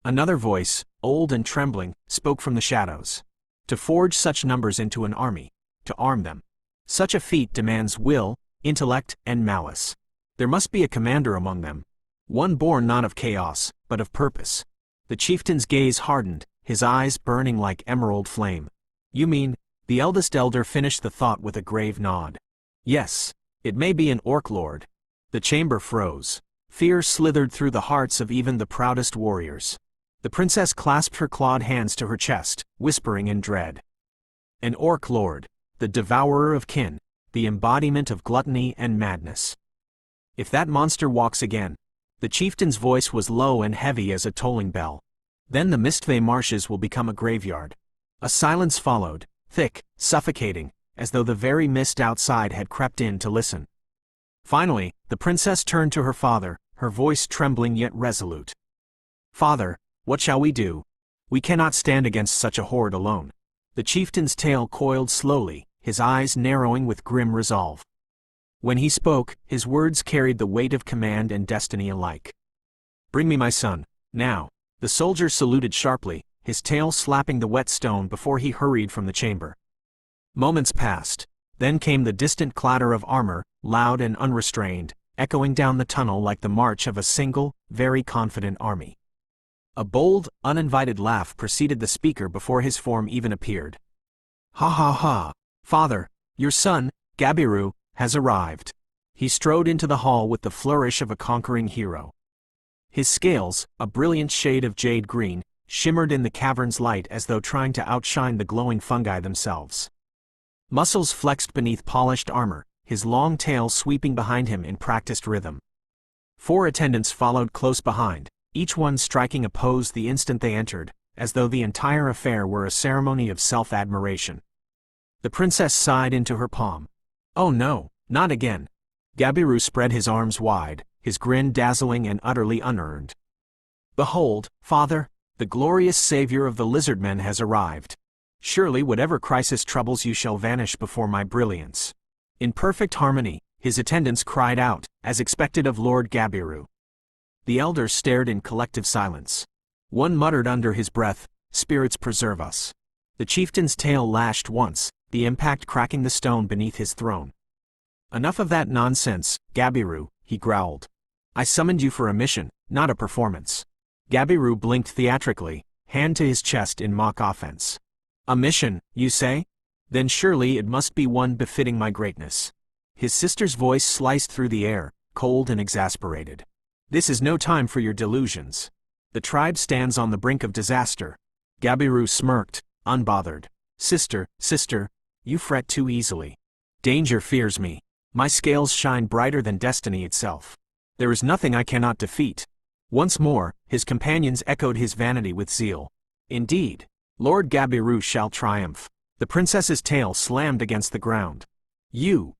A: Another voice, old and trembling, spoke from the shadows. To forge such numbers into an army, to arm them. Such a feat demands will, intellect, and malice. There must be a commander among them, One born not of chaos, but of purpose. The chieftain's gaze hardened, his eyes burning like emerald flame. You mean, the eldest elder finished the thought with a grave nod. Yes, it may be an orc lord. The chamber froze. Fear slithered through the hearts of even the proudest warriors. The princess clasped her clawed hands to her chest, whispering in dread. An orc lord, the devourer of kin, the embodiment of gluttony and madness. If that monster walks again. The chieftain's voice was low and heavy as a tolling bell. Then the Mistvey marshes will become a graveyard. A silence followed, thick, suffocating, as though the very mist outside had crept in to listen. Finally, the princess turned to her father, her voice trembling yet resolute. Father, what shall we do? We cannot stand against such a horde alone. The chieftain's tail coiled slowly, his eyes narrowing with grim resolve. When he spoke, his words carried the weight of command and destiny alike. Bring me my son, now. The soldier saluted sharply, his tail slapping the wet stone before he hurried from the chamber. Moments passed. Then came the distant clatter of armor, loud and unrestrained, echoing down the tunnel like the march of a single, very confident army. A bold, uninvited laugh preceded the speaker before his form even appeared. Ha ha ha! Father, your son, Gabiru, has arrived. He strode into the hall with the flourish of a conquering hero. His scales, a brilliant shade of jade green, shimmered in the cavern's light as though trying to outshine the glowing fungi themselves. Muscles flexed beneath polished armor, his long tail sweeping behind him in practiced rhythm. 4 attendants followed close behind, each one striking a pose the instant they entered, as though the entire affair were a ceremony of self-admiration. The princess sighed into her palm. Oh no, not again. Gabiru spread his arms wide, his grin dazzling and utterly unearned. Behold, father, the glorious savior of the lizardmen has arrived. Surely whatever crisis troubles you shall vanish before my brilliance. In perfect harmony, his attendants cried out, as expected of Lord Gabiru. The elders stared in collective silence. One muttered under his breath, "Spirits preserve us." The chieftain's tail lashed once, the impact cracking the stone beneath his throne. Enough of that nonsense, Gabiru, he growled. I summoned you for a mission, not a performance. Gabiru blinked theatrically, hand to his chest in mock offense. A mission, you say? Then surely it must be one befitting my greatness. His sister's voice sliced through the air, cold and exasperated. This is no time for your delusions. The tribe stands on the brink of disaster. Gabiru smirked, unbothered. Sister, you fret too easily. Danger fears me. My scales shine brighter than destiny itself. There is nothing I cannot defeat. Once more, his companions echoed his vanity with zeal. Indeed, Lord Gabiru shall triumph. The princess's tail slammed against the ground. You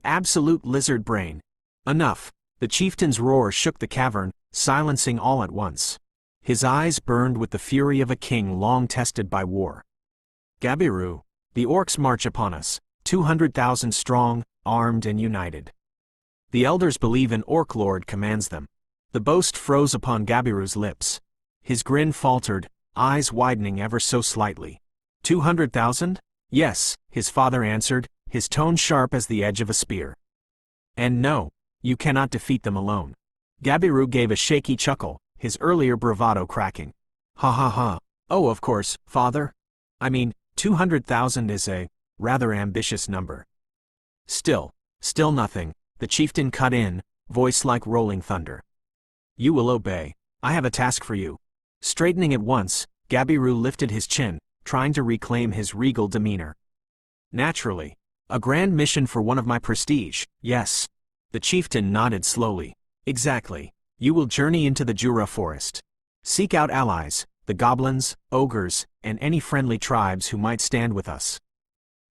A: absolute lizard brain. Enough. The chieftain's roar shook the cavern, silencing all at once. His eyes burned with the fury of a king long tested by war. Gabiru, the orcs march upon us, 200,000 strong, armed and united. The elders believe an orc lord commands them. The boast froze upon Gabiru's lips. His grin faltered, eyes widening ever so slightly. 200,000? Yes, his father answered, his tone sharp as the edge of a spear. And no, you cannot defeat them alone. Gabiru gave a shaky chuckle, his earlier bravado cracking. Ha ha ha. Oh, of course, father. I mean, 200,000 is a rather ambitious number. Still nothing, the chieftain cut in, voice like rolling thunder. You will obey. I have a task for you. Straightening at once, Gabiru lifted his chin, trying to reclaim his regal demeanor. Naturally. A grand mission for one of my prestige, yes. The chieftain nodded slowly. Exactly. You will journey into the Jura forest. Seek out allies, the goblins, ogres, and any friendly tribes who might stand with us.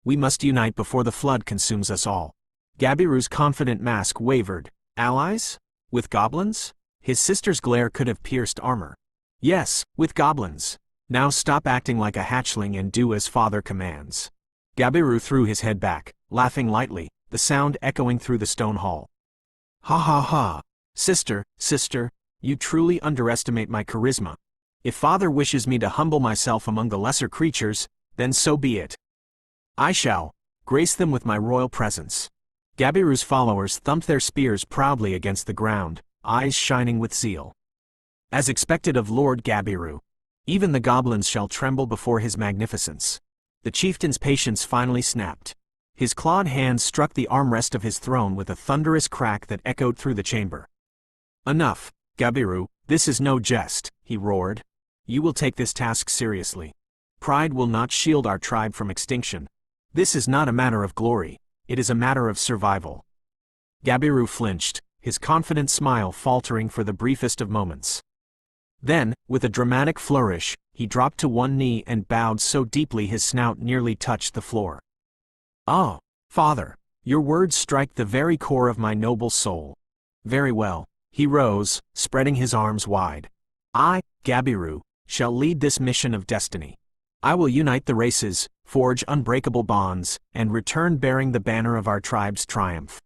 A: We must unite before the flood consumes us all. Gabiru's confident mask wavered. Allies? With goblins? His sister's glare could have pierced armor. Yes, with goblins. Now stop acting like a hatchling and do as father commands. Gabiru threw his head back, laughing lightly, the sound echoing through the stone hall. Ha ha ha. Sister, you truly underestimate my charisma. If father wishes me to humble myself among the lesser creatures, then so be it. I shall grace them with my royal presence. Gabiru's followers thumped their spears proudly against the ground, eyes shining with zeal. As expected of Lord Gabiru, even the goblins shall tremble before his magnificence. The chieftain's patience finally snapped. His clawed hand struck the armrest of his throne with a thunderous crack that echoed through the chamber. Enough, Gabiru, this is no jest, he roared. You will take this task seriously. Pride will not shield our tribe from extinction. This is not a matter of glory, it is a matter of survival. Gabiru flinched, his confident smile faltering for the briefest of moments. Then, with a dramatic flourish, he dropped to one knee and bowed so deeply his snout nearly touched the floor. "Oh, Father, your words strike the very core of my noble soul." "Very well." He rose, spreading his arms wide. "I, Gabiru, shall lead this mission of destiny. I will unite the races, forge unbreakable bonds, and return bearing the banner of our tribe's triumph."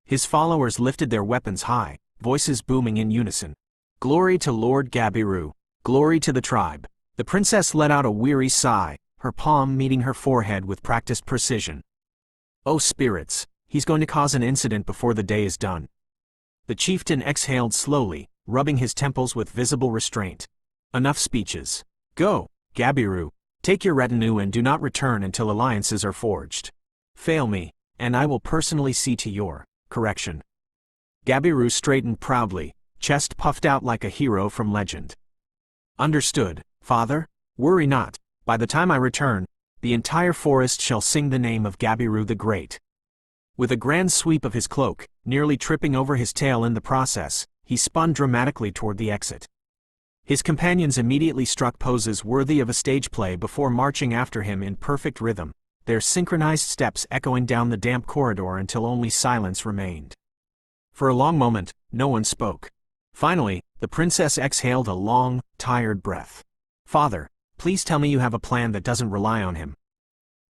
A: His followers lifted their weapons high, voices booming in unison. "Glory to Lord Gabiru, glory to the tribe." The princess let out a weary sigh, her palm meeting her forehead with practiced precision. "Oh spirits, he's going to cause an incident before the day is done." The chieftain exhaled slowly, rubbing his temples with visible restraint. "Enough speeches. Go, Gabiru, take your retinue and do not return until alliances are forged. Fail me, and I will personally see to your correction." Gabiru straightened proudly, chest puffed out like a hero from legend. "Understood, Father. Worry not, by the time I return, the entire forest shall sing the name of Gabiru the Great." With a grand sweep of his cloak, nearly tripping over his tail in the process, he spun dramatically toward the exit. His companions immediately struck poses worthy of a stage play before marching after him in perfect rhythm, their synchronized steps echoing down the damp corridor until only silence remained. For a long moment, no one spoke. Finally, the princess exhaled a long, tired breath. "Father, please tell me you have a plan that doesn't rely on him."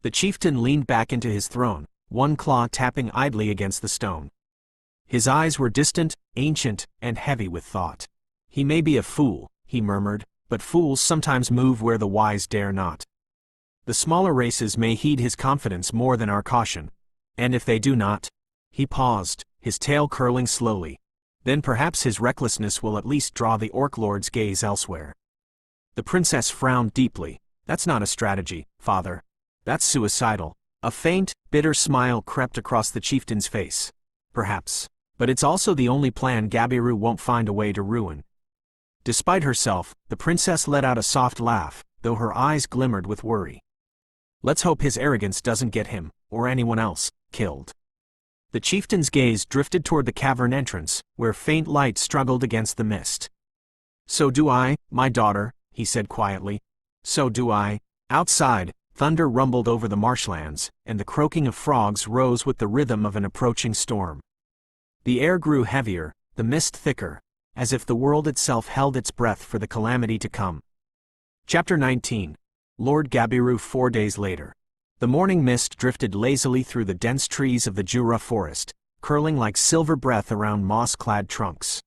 A: The chieftain leaned back into his throne, one claw tapping idly against the stone. His eyes were distant, ancient, and heavy with thought. "He may be a fool," he murmured, "but fools sometimes move where the wise dare not. The smaller races may heed his confidence more than our caution. And if they do not—" He paused, his tail curling slowly. "Then perhaps his recklessness will at least draw the Orc Lord's gaze elsewhere." The princess frowned deeply. "That's not a strategy, Father. That's suicidal." A faint, bitter smile crept across the chieftain's face. "Perhaps. But it's also the only plan Gabiru won't find a way to ruin." Despite herself, the princess let out a soft laugh, though her eyes glimmered with worry. "Let's hope his arrogance doesn't get him, or anyone else, killed." The chieftain's gaze drifted toward the cavern entrance, where faint light struggled against the mist. "So do I, my daughter," he said quietly. "So do I." Outside, thunder rumbled over the marshlands, and the croaking of frogs rose with the rhythm of an approaching storm. The air grew heavier, the mist thicker, as if the world itself held its breath for the calamity to come. Chapter 19. Lord Gabiru 4 days later. The morning mist drifted lazily through the dense trees of the Jura forest, curling like silver breath around moss-clad trunks.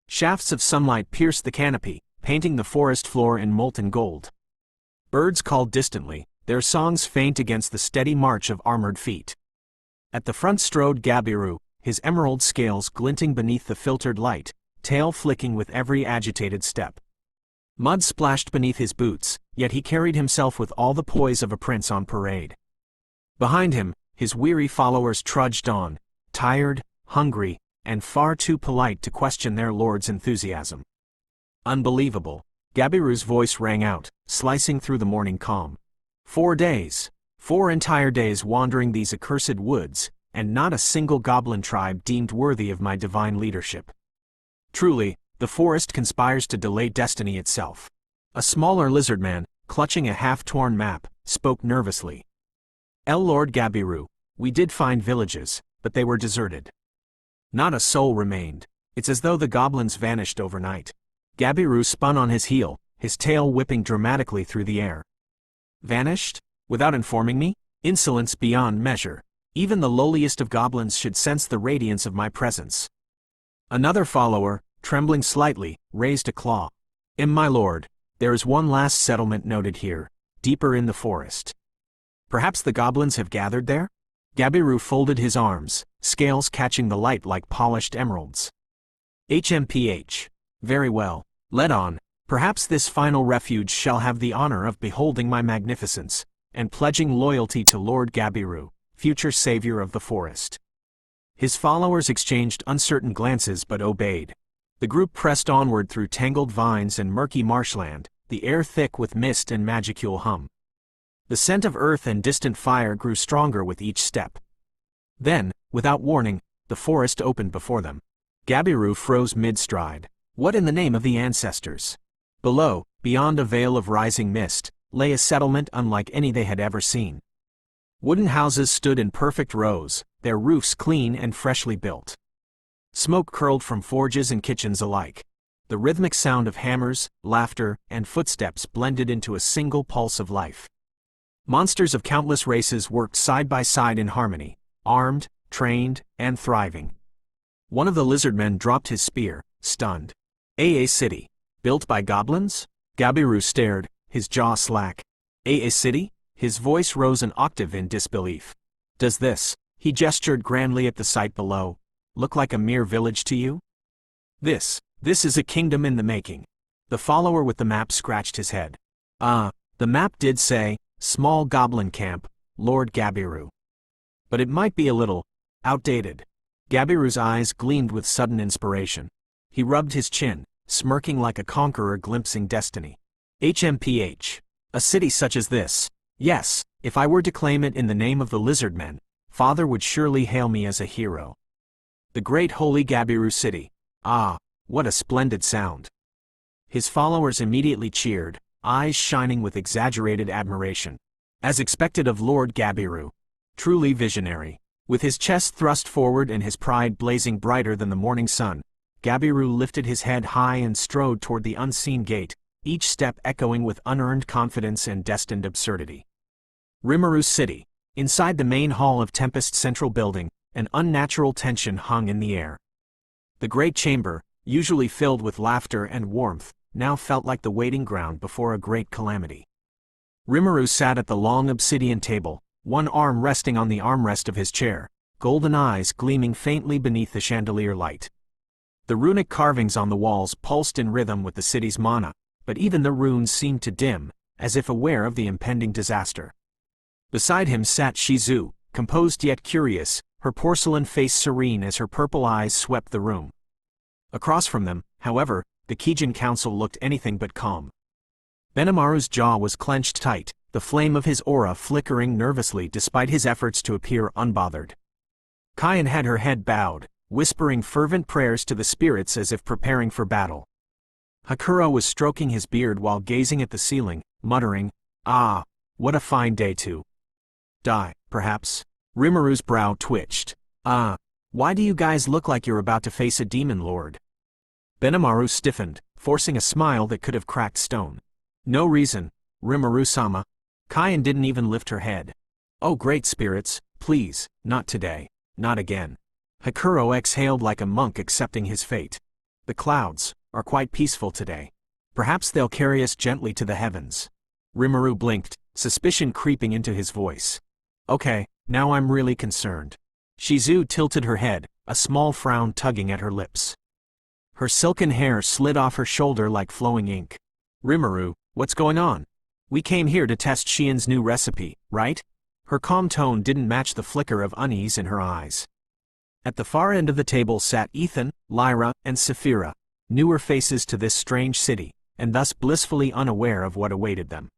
A: Shafts of sunlight pierced the canopy, painting the forest floor in molten gold. Birds called distantly, their songs faint against the steady march of armored feet. At the front strode Gabiru, his emerald scales glinting beneath the filtered light, tail flicking with every agitated step. Mud splashed beneath his boots, yet he carried himself with all the poise of a prince on parade. Behind him, his weary followers trudged on, tired, hungry, and far too polite to question their lord's enthusiasm. "Unbelievable," Gabiru's voice rang out, slicing through the morning calm. 4 days. 4 entire days wandering these accursed woods, and not a single goblin tribe deemed worthy of my divine leadership. Truly, the forest conspires to delay destiny itself. A smaller lizard man, clutching a half-torn map, spoke nervously. "Lord Gabiru, we did find villages, but they were deserted. Not a soul remained. It's as though the goblins vanished overnight." Gabiru spun on his heel, his tail whipping dramatically through the air. "Vanished? Without informing me? Insolence beyond measure. Even the lowliest of goblins should sense the radiance of my presence." Another follower, trembling slightly, raised a claw. My lord, there is one last settlement noted here, deeper in the forest. Perhaps the goblins have gathered there?" Gabiru folded his arms, scales catching the light like polished emeralds. HMPH. Very well. Let on. Perhaps this final refuge shall have the honor of beholding my magnificence, and pledging loyalty to Lord Gabiru, future savior of the forest. His followers exchanged uncertain glances but obeyed. The group pressed onward through tangled vines and murky marshland, the air thick with mist and magicule hum. The scent of earth and distant fire grew stronger with each step. Then, without warning, the forest opened before them. Gabiru froze mid-stride. What in the name of the ancestors? Below, beyond a veil of rising mist, lay a settlement unlike any they had ever seen. Wooden houses stood in perfect rows, their roofs clean and freshly built. Smoke curled from forges and kitchens alike. The rhythmic sound of hammers, laughter, and footsteps blended into a single pulse of life. Monsters of countless races worked side by side in harmony, armed, trained, and thriving. One of the lizardmen dropped his spear, stunned. A city? Built by goblins? Gabiru stared, his jaw slack. A city? His voice rose an octave in disbelief. Does this, he gestured grandly at the site below, look like a mere village to you? This is a kingdom in the making. The follower with the map scratched his head. The map did say, small goblin camp, Lord Gabiru. But it might be a little outdated. Gabiru's eyes gleamed with sudden inspiration. He rubbed his chin, smirking like a conqueror glimpsing destiny. HMPH. A city such as this. Yes, if I were to claim it in the name of the lizardmen, Father would surely hail me as a hero. The great holy Gabiru city. Ah, what a splendid sound. His followers immediately cheered, eyes shining with exaggerated admiration. As expected of Lord Gabiru. Truly visionary. With his chest thrust forward and his pride blazing brighter than the morning sun, Gabiru lifted his head high and strode toward the unseen gate, each step echoing with unearned confidence and destined absurdity. Rimuru City. Inside the main hall of Tempest's central building, an unnatural tension hung in the air. The great chamber, usually filled with laughter and warmth, now felt like the waiting ground before a great calamity. Rimuru sat at the long obsidian table, one arm resting on the armrest of his chair, golden eyes gleaming faintly beneath the chandelier light. The runic carvings on the walls pulsed in rhythm with the city's mana, but even the runes seemed to dim, as if aware of the impending disaster. Beside him sat Shizu, composed yet curious, her porcelain face serene as her purple eyes swept the room. Across from them, however, the Kijin council looked anything but calm. Benimaru's jaw was clenched tight, the flame of his aura flickering nervously despite his efforts to appear unbothered. Kayan had her head bowed, whispering fervent prayers to the spirits as if preparing for battle. Hakuro was stroking his beard while gazing at the ceiling, muttering, "Ah, what a fine day to die, perhaps." Rimuru's brow twitched. Why do you guys look like you're about to face a demon lord?" Benimaru stiffened, forcing a smile that could have cracked stone. "No reason, Rimuru-sama." Kayan didn't even lift her head. "Oh great spirits, please, not today, not again." Hakuro exhaled like a monk accepting his fate. "The clouds are quite peaceful today. Perhaps they'll carry us gently to the heavens." Rimuru blinked, suspicion creeping into his voice. "Okay, now I'm really concerned." Shizu tilted her head, a small frown tugging at her lips. Her silken hair slid off her shoulder like flowing ink. "Rimuru, what's going on? We came here to test Shien's new recipe, right?" Her calm tone didn't match the flicker of unease in her eyes. At the far end of the table sat Ethan, Lyra, and Saphira, newer faces to this strange city, and thus blissfully unaware of what awaited them.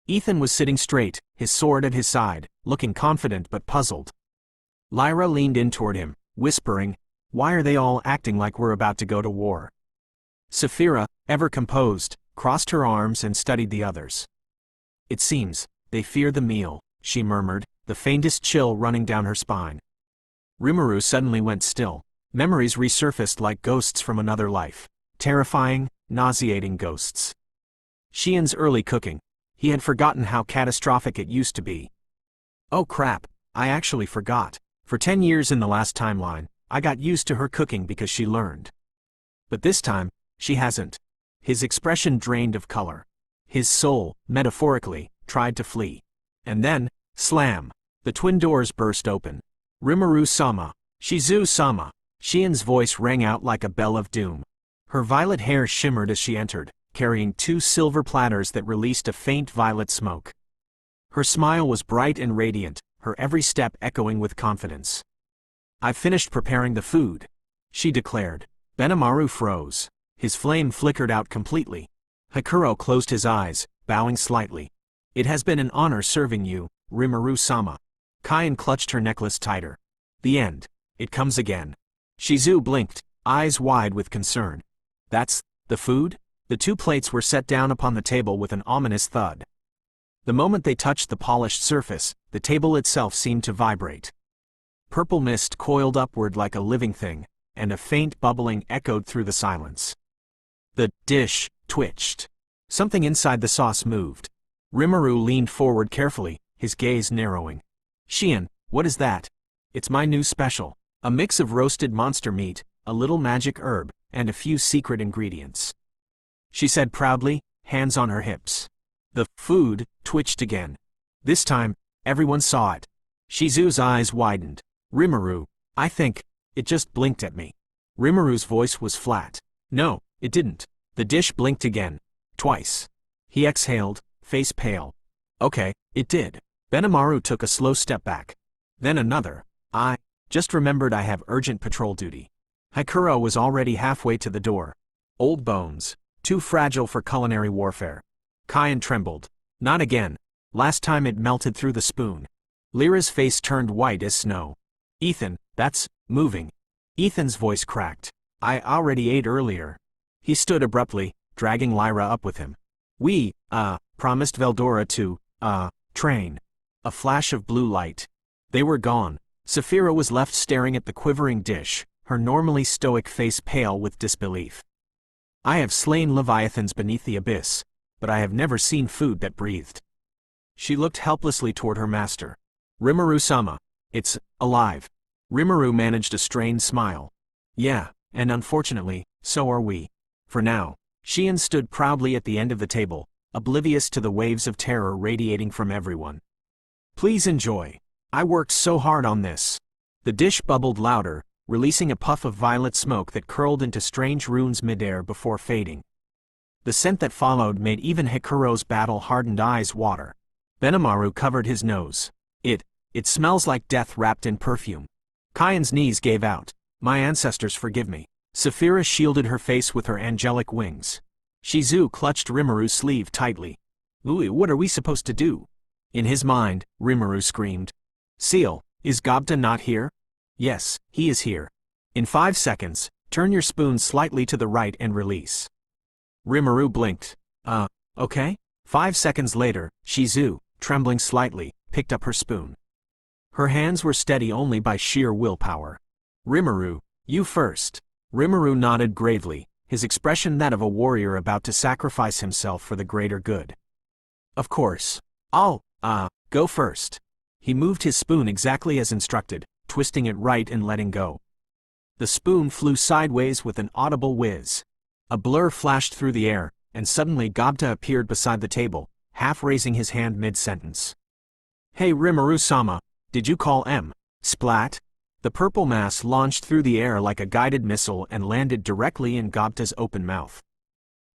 A: Ethan was sitting straight, his sword at his side, looking confident but puzzled. Lyra leaned in toward him, whispering, "Why are they all acting like we're about to go to war?" Saphira, ever composed, crossed her arms and studied the others. "It seems they fear the meal," she murmured, the faintest chill running down her spine. Rimuru suddenly went still. Memories resurfaced like ghosts from another life. Terrifying, nauseating ghosts. Shien's early cooking. He had forgotten how catastrophic it used to be. "Oh crap, I actually forgot. For 10 years in the last timeline, I got used to her cooking because she learned. But this time, she hasn't." His expression drained of color. His soul, metaphorically, tried to flee. And then, slam! The twin doors burst open. "Rimuru-sama, Shizu-sama." Xian's voice rang out like a bell of doom. Her violet hair shimmered as she entered, carrying 2 silver platters that released a faint violet smoke. Her smile was bright and radiant, her every step echoing with confidence. "I've finished preparing the food," she declared. Benimaru froze. His flame flickered out completely. Hakuro closed his eyes, bowing slightly. "It has been an honor serving you, Rimuru-sama." Kaien clutched her necklace tighter. "The end. It comes again." Shizu blinked, eyes wide with concern. "That's the food?" The 2 plates were set down upon the table with an ominous thud. The moment they touched the polished surface, the table itself seemed to vibrate. Purple mist coiled upward like a living thing, and a faint bubbling echoed through the silence. The dish twitched. Something inside the sauce moved. Rimuru leaned forward carefully, his gaze narrowing. "Xian, what is that?" "It's my new special. A mix of roasted monster meat, a little magic herb, and a few secret ingredients," she said proudly, hands on her hips. The food twitched again. This time, everyone saw it. Shizu's eyes widened. "Rimuru, I think it just blinked at me." Rimuru's voice was flat. "No, it didn't." The dish blinked again. Twice. He exhaled, face pale. "Okay, it did." Benimaru took a slow step back. Then another. "I just remembered I have urgent patrol duty." Hakuro was already halfway to the door. Old bones, too fragile for culinary warfare. Kaien trembled. "Not again. Last time it melted through the spoon." Lyra's face turned white as snow. "Ethan, that's moving." Ethan's voice cracked. "I already ate earlier." He stood abruptly, dragging Lyra up with him. "We, promised Veldora to, train." A flash of blue light. They were gone. Saphira was left staring at the quivering dish, her normally stoic face pale with disbelief. "I have slain leviathans beneath the abyss, but I have never seen food that breathed." She looked helplessly toward her master. "Rimuru-sama, it's alive." Rimuru managed a strained smile. "Yeah, and unfortunately, so are we." For now. Xian stood proudly at the end of the table, oblivious to the waves of terror radiating from everyone. "Please enjoy. I worked so hard on this." The dish bubbled louder, releasing a puff of violet smoke that curled into strange runes midair before fading. The scent that followed made even Hikuro's battle-hardened eyes water. Benimaru covered his nose. It smells like death wrapped in perfume." Kaien's knees gave out. "My ancestors forgive me." Saphira shielded her face with her angelic wings. Shizu clutched Rimuru's sleeve tightly. "Louis, what are we supposed to do?" In his mind, Rimuru screamed. "Seal, is Gobta not here?" "Yes, he is here." "In 5 seconds, turn your spoon slightly to the right and release." Rimuru blinked. Okay?" 5 seconds later, Shizu, trembling slightly, picked up her spoon. Her hands were steady only by sheer willpower. "Rimuru, you first." Rimuru nodded gravely, his expression that of a warrior about to sacrifice himself for the greater good. "Of course. I'll, go first." He moved his spoon exactly as instructed, twisting it right and letting go. The spoon flew sideways with an audible whiz. A blur flashed through the air, and suddenly Gobta appeared beside the table, half raising his hand mid-sentence. "Hey Rimuru-sama, did you call M?" Splat! The purple mass launched through the air like a guided missile and landed directly in Gobta's open mouth.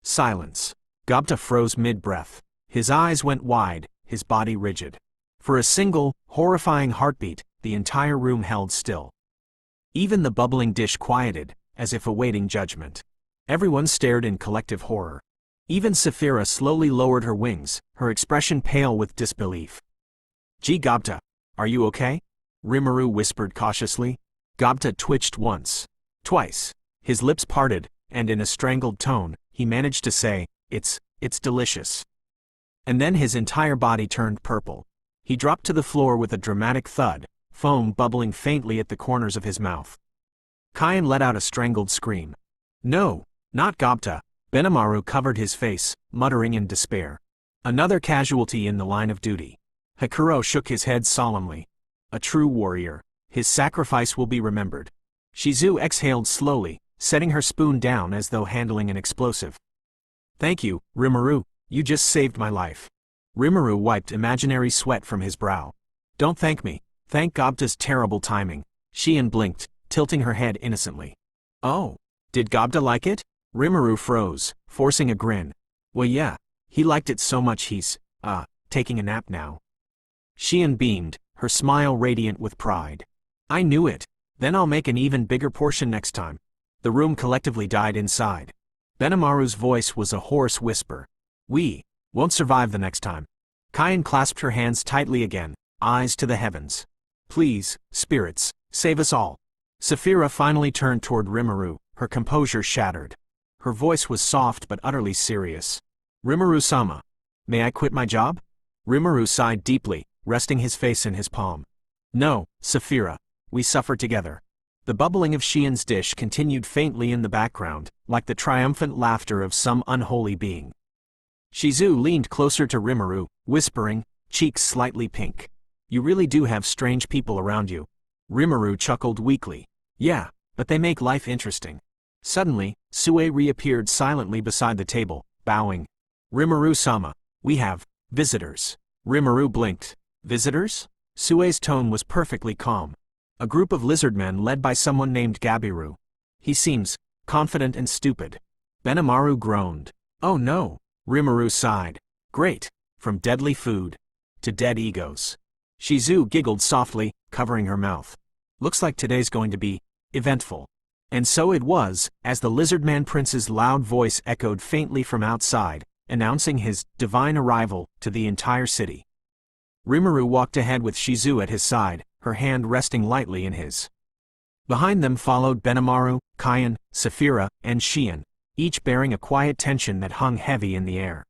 A: Silence. Gobta froze mid-breath. His eyes went wide, his body rigid. For a single, horrifying heartbeat, the entire room held still. Even the bubbling dish quieted, as if awaiting judgment. Everyone stared in collective horror. Even Saphira slowly lowered her wings, her expression pale with disbelief. "Gee Gobta, are you okay?" Rimuru whispered cautiously. Gobta twitched once. Twice. His lips parted, and in a strangled tone, he managed to say, It's delicious." And then his entire body turned purple. He dropped to the floor with a dramatic thud, foam bubbling faintly at the corners of his mouth. Kaien let out a strangled scream. "No, not Gobta." Benimaru covered his face, muttering in despair. "Another casualty in the line of duty." Hakuro shook his head solemnly. "A true warrior. His sacrifice will be remembered." Shizu exhaled slowly, setting her spoon down as though handling an explosive. "Thank you, Rimuru, you just saved my life." Rimuru wiped imaginary sweat from his brow. "Don't thank me, thank Gobta's terrible timing." Xian blinked, tilting her head innocently. Oh, did Gobda like it? Rimuru froze, forcing a grin. Well yeah, he liked it so much he's, taking a nap now. Shion beamed, her smile radiant with pride. I knew it. Then I'll make an even bigger portion next time. The room collectively died inside. Benimaru's voice was a hoarse whisper. We won't survive the next time. Kayan clasped her hands tightly again, eyes to the heavens. Please, spirits, save us all. Saphira finally turned toward Rimuru, her composure shattered. Her voice was soft but utterly serious. Rimuru-sama, may I quit my job? Rimuru sighed deeply, resting his face in his palm. No, Saphira, we suffer together. The bubbling of Shion's dish continued faintly in the background, like the triumphant laughter of some unholy being. Shizu leaned closer to Rimuru, whispering, cheeks slightly pink. You really do have strange people around you. Rimuru chuckled weakly. Yeah, but they make life interesting. Suddenly, Sue reappeared silently beside the table, bowing. Rimuru-sama, we have visitors. Rimuru blinked. Visitors? Sue's tone was perfectly calm. A group of lizardmen led by someone named Gabiru. He seems confident and stupid. Benimaru groaned. Oh no. Rimuru sighed. Great. From deadly food to dead egos. Shizu giggled softly, covering her mouth. Looks like today's going to be eventful. And so it was, as the Lizardman Prince's loud voice echoed faintly from outside, announcing his divine arrival to the entire city. Rimuru walked ahead with Shizu at his side, her hand resting lightly in his. Behind them followed Benimaru, Kayan, Saphira, and Shion, each bearing a quiet tension that hung heavy in the air.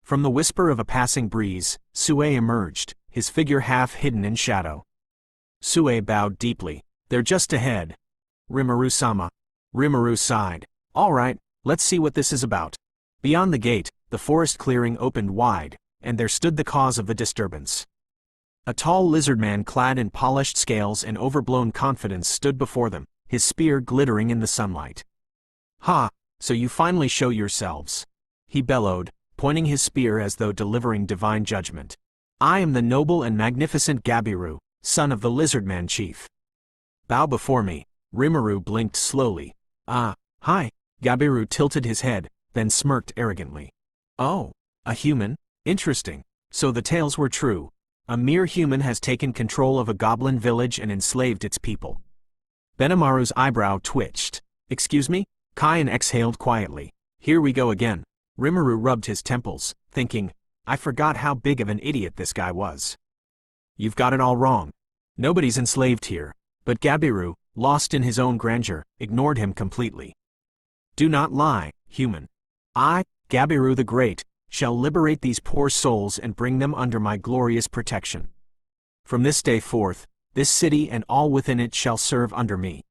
A: From the whisper of a passing breeze, Sue emerged, his figure half hidden in shadow. Sue bowed deeply. They're just ahead. Rimuru-sama. Rimuru sighed. All right, let's see what this is about. Beyond the gate, the forest clearing opened wide, and there stood the cause of the disturbance. A tall lizardman clad in polished scales and overblown confidence stood before them, his spear glittering in the sunlight. Ha, so you finally show yourselves. He bellowed, pointing his spear as though delivering divine judgment. I am the noble and magnificent Gabiru, son of the Lizardman Chief. Bow before me. Rimuru blinked slowly. Ah, hi. Gabiru tilted his head, then smirked arrogantly. Oh, a human? Interesting. So the tales were true. A mere human has taken control of a goblin village and enslaved its people. Benimaru's eyebrow twitched. Excuse me? Kayan exhaled quietly. Here we go again. Rimuru rubbed his temples, thinking, I forgot how big of an idiot this guy was. You've got it all wrong. Nobody's enslaved here. But Gabiru, lost in his own grandeur, ignored him completely. Do not lie, human. I, Gabiru the Great, shall liberate these poor souls and bring them under my glorious protection. From this day forth, this city and all within it shall serve under me.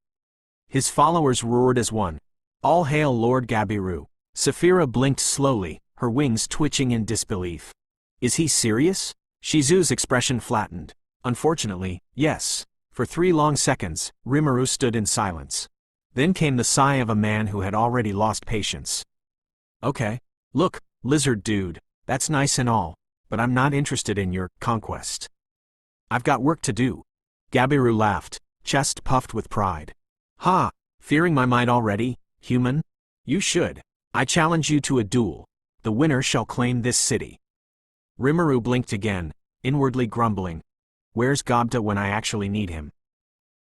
A: His followers roared as one. All hail Lord Gabiru. Saphira blinked slowly, her wings twitching in disbelief. Is he serious? Shizu's expression flattened. Unfortunately, yes. For 3 long seconds, Rimuru stood in silence. Then came the sigh of a man who had already lost patience. Okay. Look, lizard dude, that's nice and all, but I'm not interested in your conquest. I've got work to do. Gabiru laughed, chest puffed with pride. Ha! Fearing my might already, human? You should. I challenge you to a duel. The winner shall claim this city. Rimuru blinked again, inwardly grumbling. Where's Gobda when I actually need him?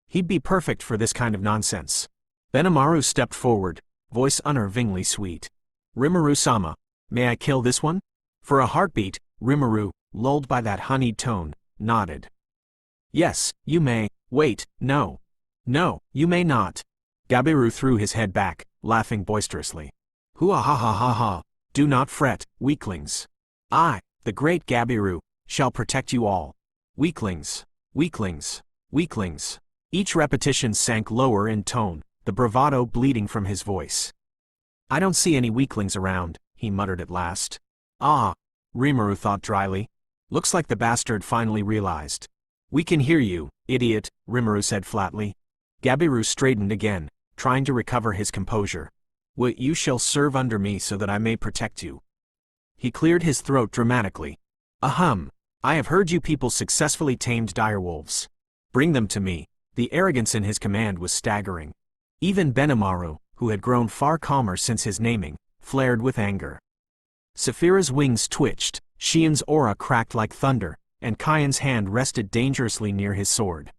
A: He'd be perfect for this kind of nonsense. Benimaru stepped forward, voice unnervingly sweet. Rimuru-sama, may I kill this one? For a heartbeat, Rimuru, lulled by that honeyed tone, nodded. Yes, you may. Wait, no. No, you may not. Gabiru threw his head back, laughing boisterously. Hoo-ah-ha-ha-ha-ha. Do not fret, weaklings. I, the great Gabiru, shall protect you all. Weaklings, weaklings, weaklings. Each repetition sank lower in tone, the bravado bleeding from his voice. I don't see any weaklings around, he muttered at last. Ah, Rimuru thought dryly. Looks like the bastard finally realized. We can hear you, idiot, Rimuru said flatly. Gabiru straightened again, trying to recover his composure. Well, you shall serve under me so that I may protect you. He cleared his throat dramatically. Ahem. I have heard you people successfully tamed direwolves. Bring them to me. The arrogance in his command was staggering. Even Benimaru, who had grown far calmer since his naming, flared with anger. Saphira's wings twitched, Xian's aura cracked like thunder, and Kyan's hand rested dangerously near his sword.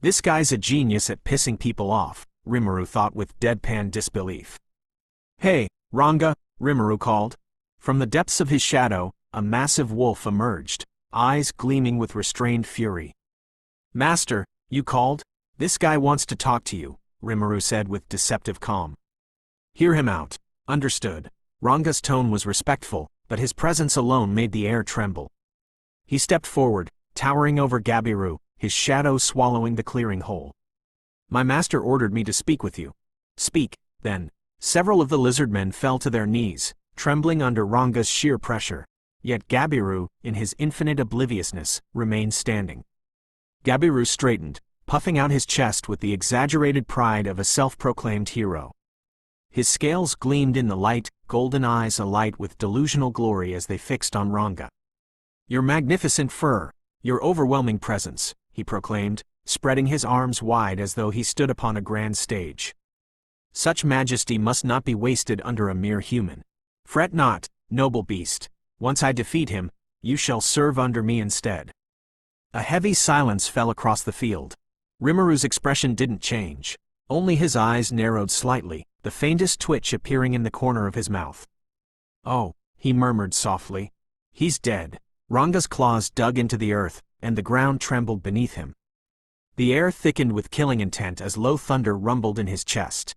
A: This guy's a genius at pissing people off, Rimuru thought with deadpan disbelief. Hey, Ranga, Rimuru called. From the depths of his shadow, a massive wolf emerged, eyes gleaming with restrained fury. Master, you called? This guy wants to talk to you, Rimuru said with deceptive calm. Hear him out. Understood. Ranga's tone was respectful, but his presence alone made the air tremble. He stepped forward, towering over Gabiru, his shadow swallowing the clearing whole. My master ordered me to speak with you. Speak, then. Several of the lizardmen fell to their knees, trembling under Ranga's sheer pressure. Yet Gabiru, in his infinite obliviousness, remained standing. Gabiru straightened, puffing out his chest with the exaggerated pride of a self-proclaimed hero. His scales gleamed in the light, golden eyes alight with delusional glory as they fixed on Ranga. Your magnificent fur, your overwhelming presence, he proclaimed, spreading his arms wide as though he stood upon a grand stage. Such majesty must not be wasted under a mere human. Fret not, noble beast. Once I defeat him, you shall serve under me instead. A heavy silence fell across the field. Rimuru's expression didn't change. Only his eyes narrowed slightly, the faintest twitch appearing in the corner of his mouth. Oh, he murmured softly. He's dead. Ranga's claws dug into the earth, and the ground trembled beneath him. The air thickened with killing intent as low thunder rumbled in his chest.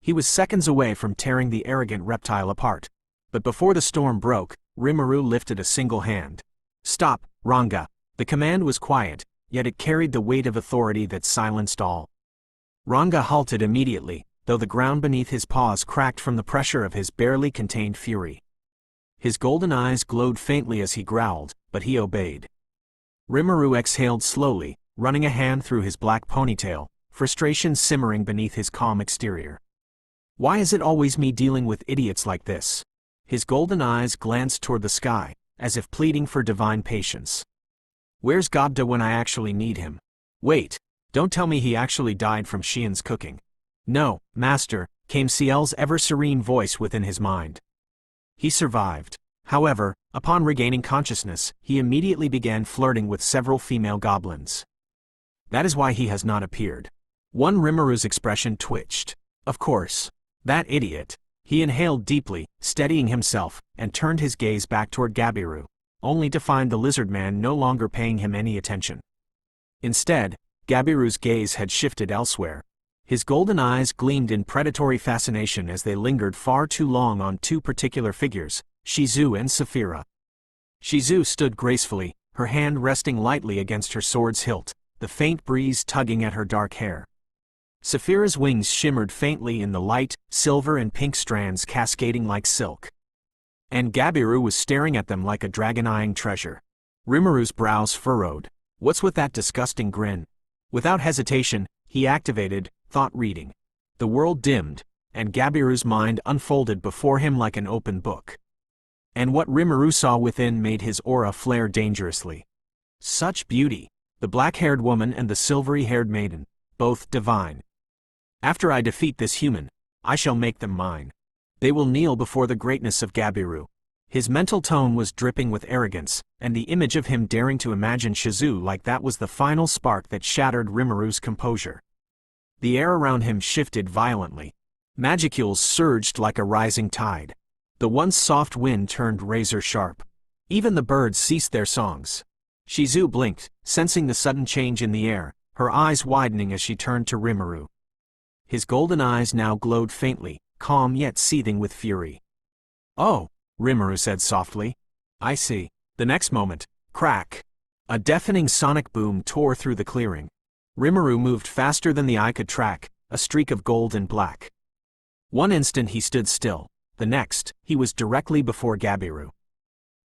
A: He was seconds away from tearing the arrogant reptile apart. But before the storm broke, Rimuru lifted a single hand. Stop, Ranga. The command was quiet, yet it carried the weight of authority that silenced all. Ranga halted immediately, though the ground beneath his paws cracked from the pressure of his barely contained fury. His golden eyes glowed faintly as he growled, but he obeyed. Rimuru exhaled slowly, running a hand through his black ponytail, frustration simmering beneath his calm exterior. Why is it always me dealing with idiots like this? His golden eyes glanced toward the sky, as if pleading for divine patience. Where's Gobda when I actually need him? Wait, don't tell me he actually died from Xian's cooking. No, master, came Ciel's ever-serene voice within his mind. He survived. However, upon regaining consciousness, he immediately began flirting with several female goblins. That is why he has not appeared. One Rimuru's expression twitched. Of course. That idiot. He inhaled deeply, steadying himself, and turned his gaze back toward Gabiru, only to find the lizard man no longer paying him any attention. Instead, Gabiru's gaze had shifted elsewhere. His golden eyes gleamed in predatory fascination as they lingered far too long on two particular figures, Shizu and Saphira. Shizu stood gracefully, her hand resting lightly against her sword's hilt, the faint breeze tugging at her dark hair. Saphira's wings shimmered faintly in the light, silver and pink strands cascading like silk. And Gabiru was staring at them like a dragon-eyeing treasure. Rimuru's brows furrowed. What's with that disgusting grin? Without hesitation, he activated thought reading. The world dimmed, and Gabiru's mind unfolded before him like an open book. And what Rimuru saw within made his aura flare dangerously. Such beauty! The black-haired woman and the silvery-haired maiden, both divine. After I defeat this human, I shall make them mine. They will kneel before the greatness of Gabiru. His mental tone was dripping with arrogance, and the image of him daring to imagine Shizu like that was the final spark that shattered Rimuru's composure. The air around him shifted violently. Magicules surged like a rising tide. The once soft wind turned razor-sharp. Even the birds ceased their songs. Shizu blinked, sensing the sudden change in the air, her eyes widening as she turned to Rimuru. His golden eyes now glowed faintly, calm yet seething with fury. Oh, Rimuru said softly. I see. The next moment, crack! A deafening sonic boom tore through the clearing. Rimuru moved faster than the eye could track, a streak of gold and black. One instant he stood still, the next, he was directly before Gabiru.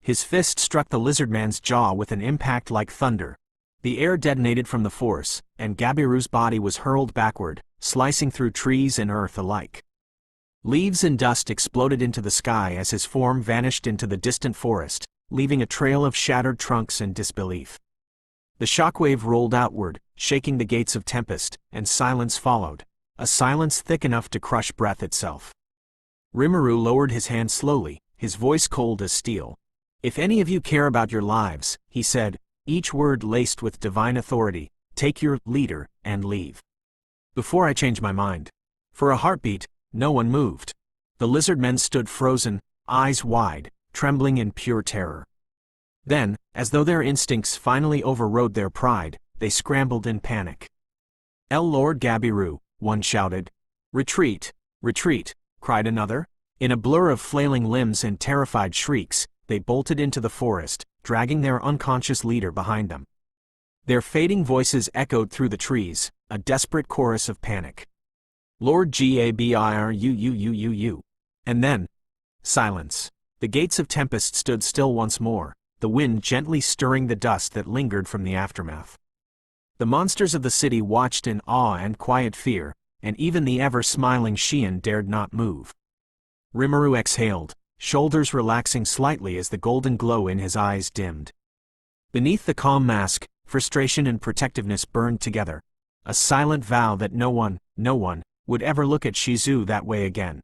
A: His fist struck the lizard man's jaw with an impact like thunder. The air detonated from the force, and Gabiru's body was hurled backward, slicing through trees and earth alike. Leaves and dust exploded into the sky as his form vanished into the distant forest, leaving a trail of shattered trunks and disbelief. The shockwave rolled outward, shaking the gates of Tempest, and silence followed. A silence thick enough to crush breath itself. Rimuru lowered his hand slowly, his voice cold as steel. "If any of you care about your lives," he said, each word laced with divine authority, "take your leader and leave. Before I change my mind." For a heartbeat, no one moved. The lizard men stood frozen, eyes wide, trembling in pure terror. Then, as though their instincts finally overrode their pride, they scrambled in panic. "El Lord Gabiru," one shouted. "Retreat, retreat," cried another. In a blur of flailing limbs and terrified shrieks, they bolted into the forest, dragging their unconscious leader behind them. Their fading voices echoed through the trees, a desperate chorus of panic. "Lord Gabiru." And then, silence. The gates of Tempest stood still once more, the wind gently stirring the dust that lingered from the aftermath. The monsters of the city watched in awe and quiet fear, and even the ever-smiling Shion dared not move. Rimuru exhaled, shoulders relaxing slightly as the golden glow in his eyes dimmed. Beneath the calm mask, frustration and protectiveness burned together, a silent vow that no one would ever look at Shizu that way again.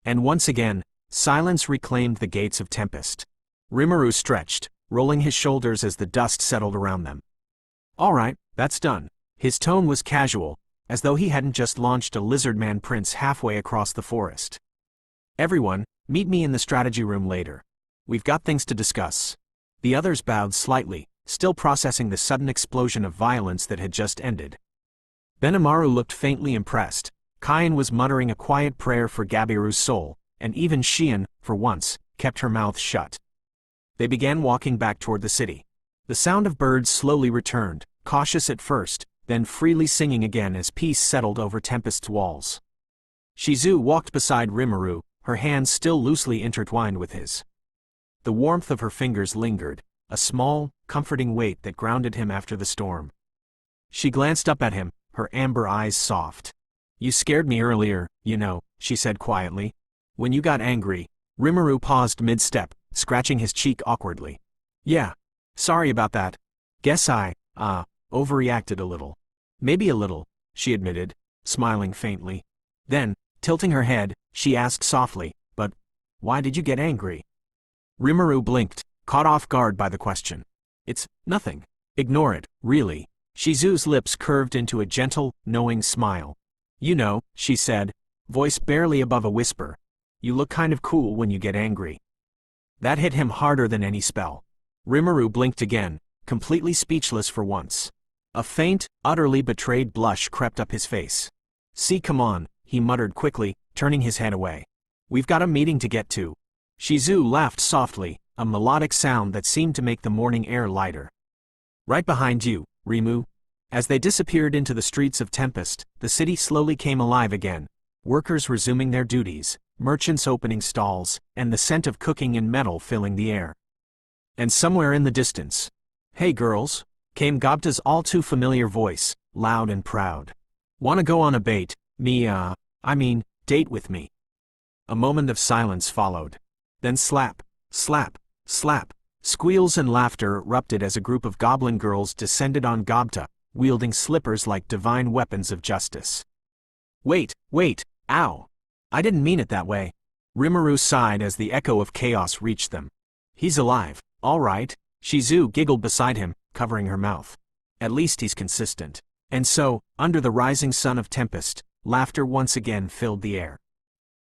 A: And once again, silence reclaimed the gates of Tempest. Rimuru stretched, rolling his shoulders as the dust settled around them. "All right, that's done." His tone was casual, as though he hadn't just launched a lizard-man prince halfway across the forest. "Everyone, meet me in the strategy room later. We've got things to discuss." The others bowed slightly, still processing the sudden explosion of violence that had just ended. Benimaru looked faintly impressed. Kain was muttering a quiet prayer for Gabiru's soul, and even Shion, for once, kept her mouth shut. They began walking back toward the city. The sound of birds slowly returned, cautious at first, then freely singing again as peace settled over Tempest's walls. Shizu walked beside Rimuru, her hands still loosely intertwined with his. The warmth of her fingers lingered, a small, comforting weight that grounded him after the storm. She glanced up at him, her amber eyes soft. "You scared me earlier, you know," she said quietly. "When you got angry." Rimuru paused mid-step, scratching his cheek awkwardly. "Yeah. Sorry about that. Guess I, overreacted a little." "Maybe a little," she admitted, smiling faintly. Then, tilting her head, she asked softly, "But why did you get angry?" Rimuru blinked, caught off guard by the question. "It's nothing. Ignore it, really." Shizu's lips curved into a gentle, knowing smile. "You know," she said, voice barely above a whisper, "you look kind of cool when you get angry." That hit him harder than any spell. Rimuru blinked again, completely speechless for once. A faint, utterly betrayed blush crept up his face. "See, come on," he muttered quickly, turning his head away. "We've got a meeting to get to." Shizu laughed softly, a melodic sound that seemed to make the morning air lighter. "Right behind you, Rimu." As they disappeared into the streets of Tempest, the city slowly came alive again, workers resuming their duties, merchants opening stalls, and the scent of cooking and metal filling the air. And somewhere in the distance, "Hey girls," came Gobta's all-too-familiar voice, loud and proud. "Wanna go on a date date with me?" A moment of silence followed. Then slap, slap, slap. Squeals and laughter erupted as a group of goblin girls descended on Gobta, wielding slippers like divine weapons of justice. Wait, ow! I didn't mean it that way." Rimuru sighed as the echo of chaos reached them. "He's alive, all right." Shizu giggled beside him, covering her mouth. "At least he's consistent." And so, under the rising sun of Tempest, laughter once again filled the air.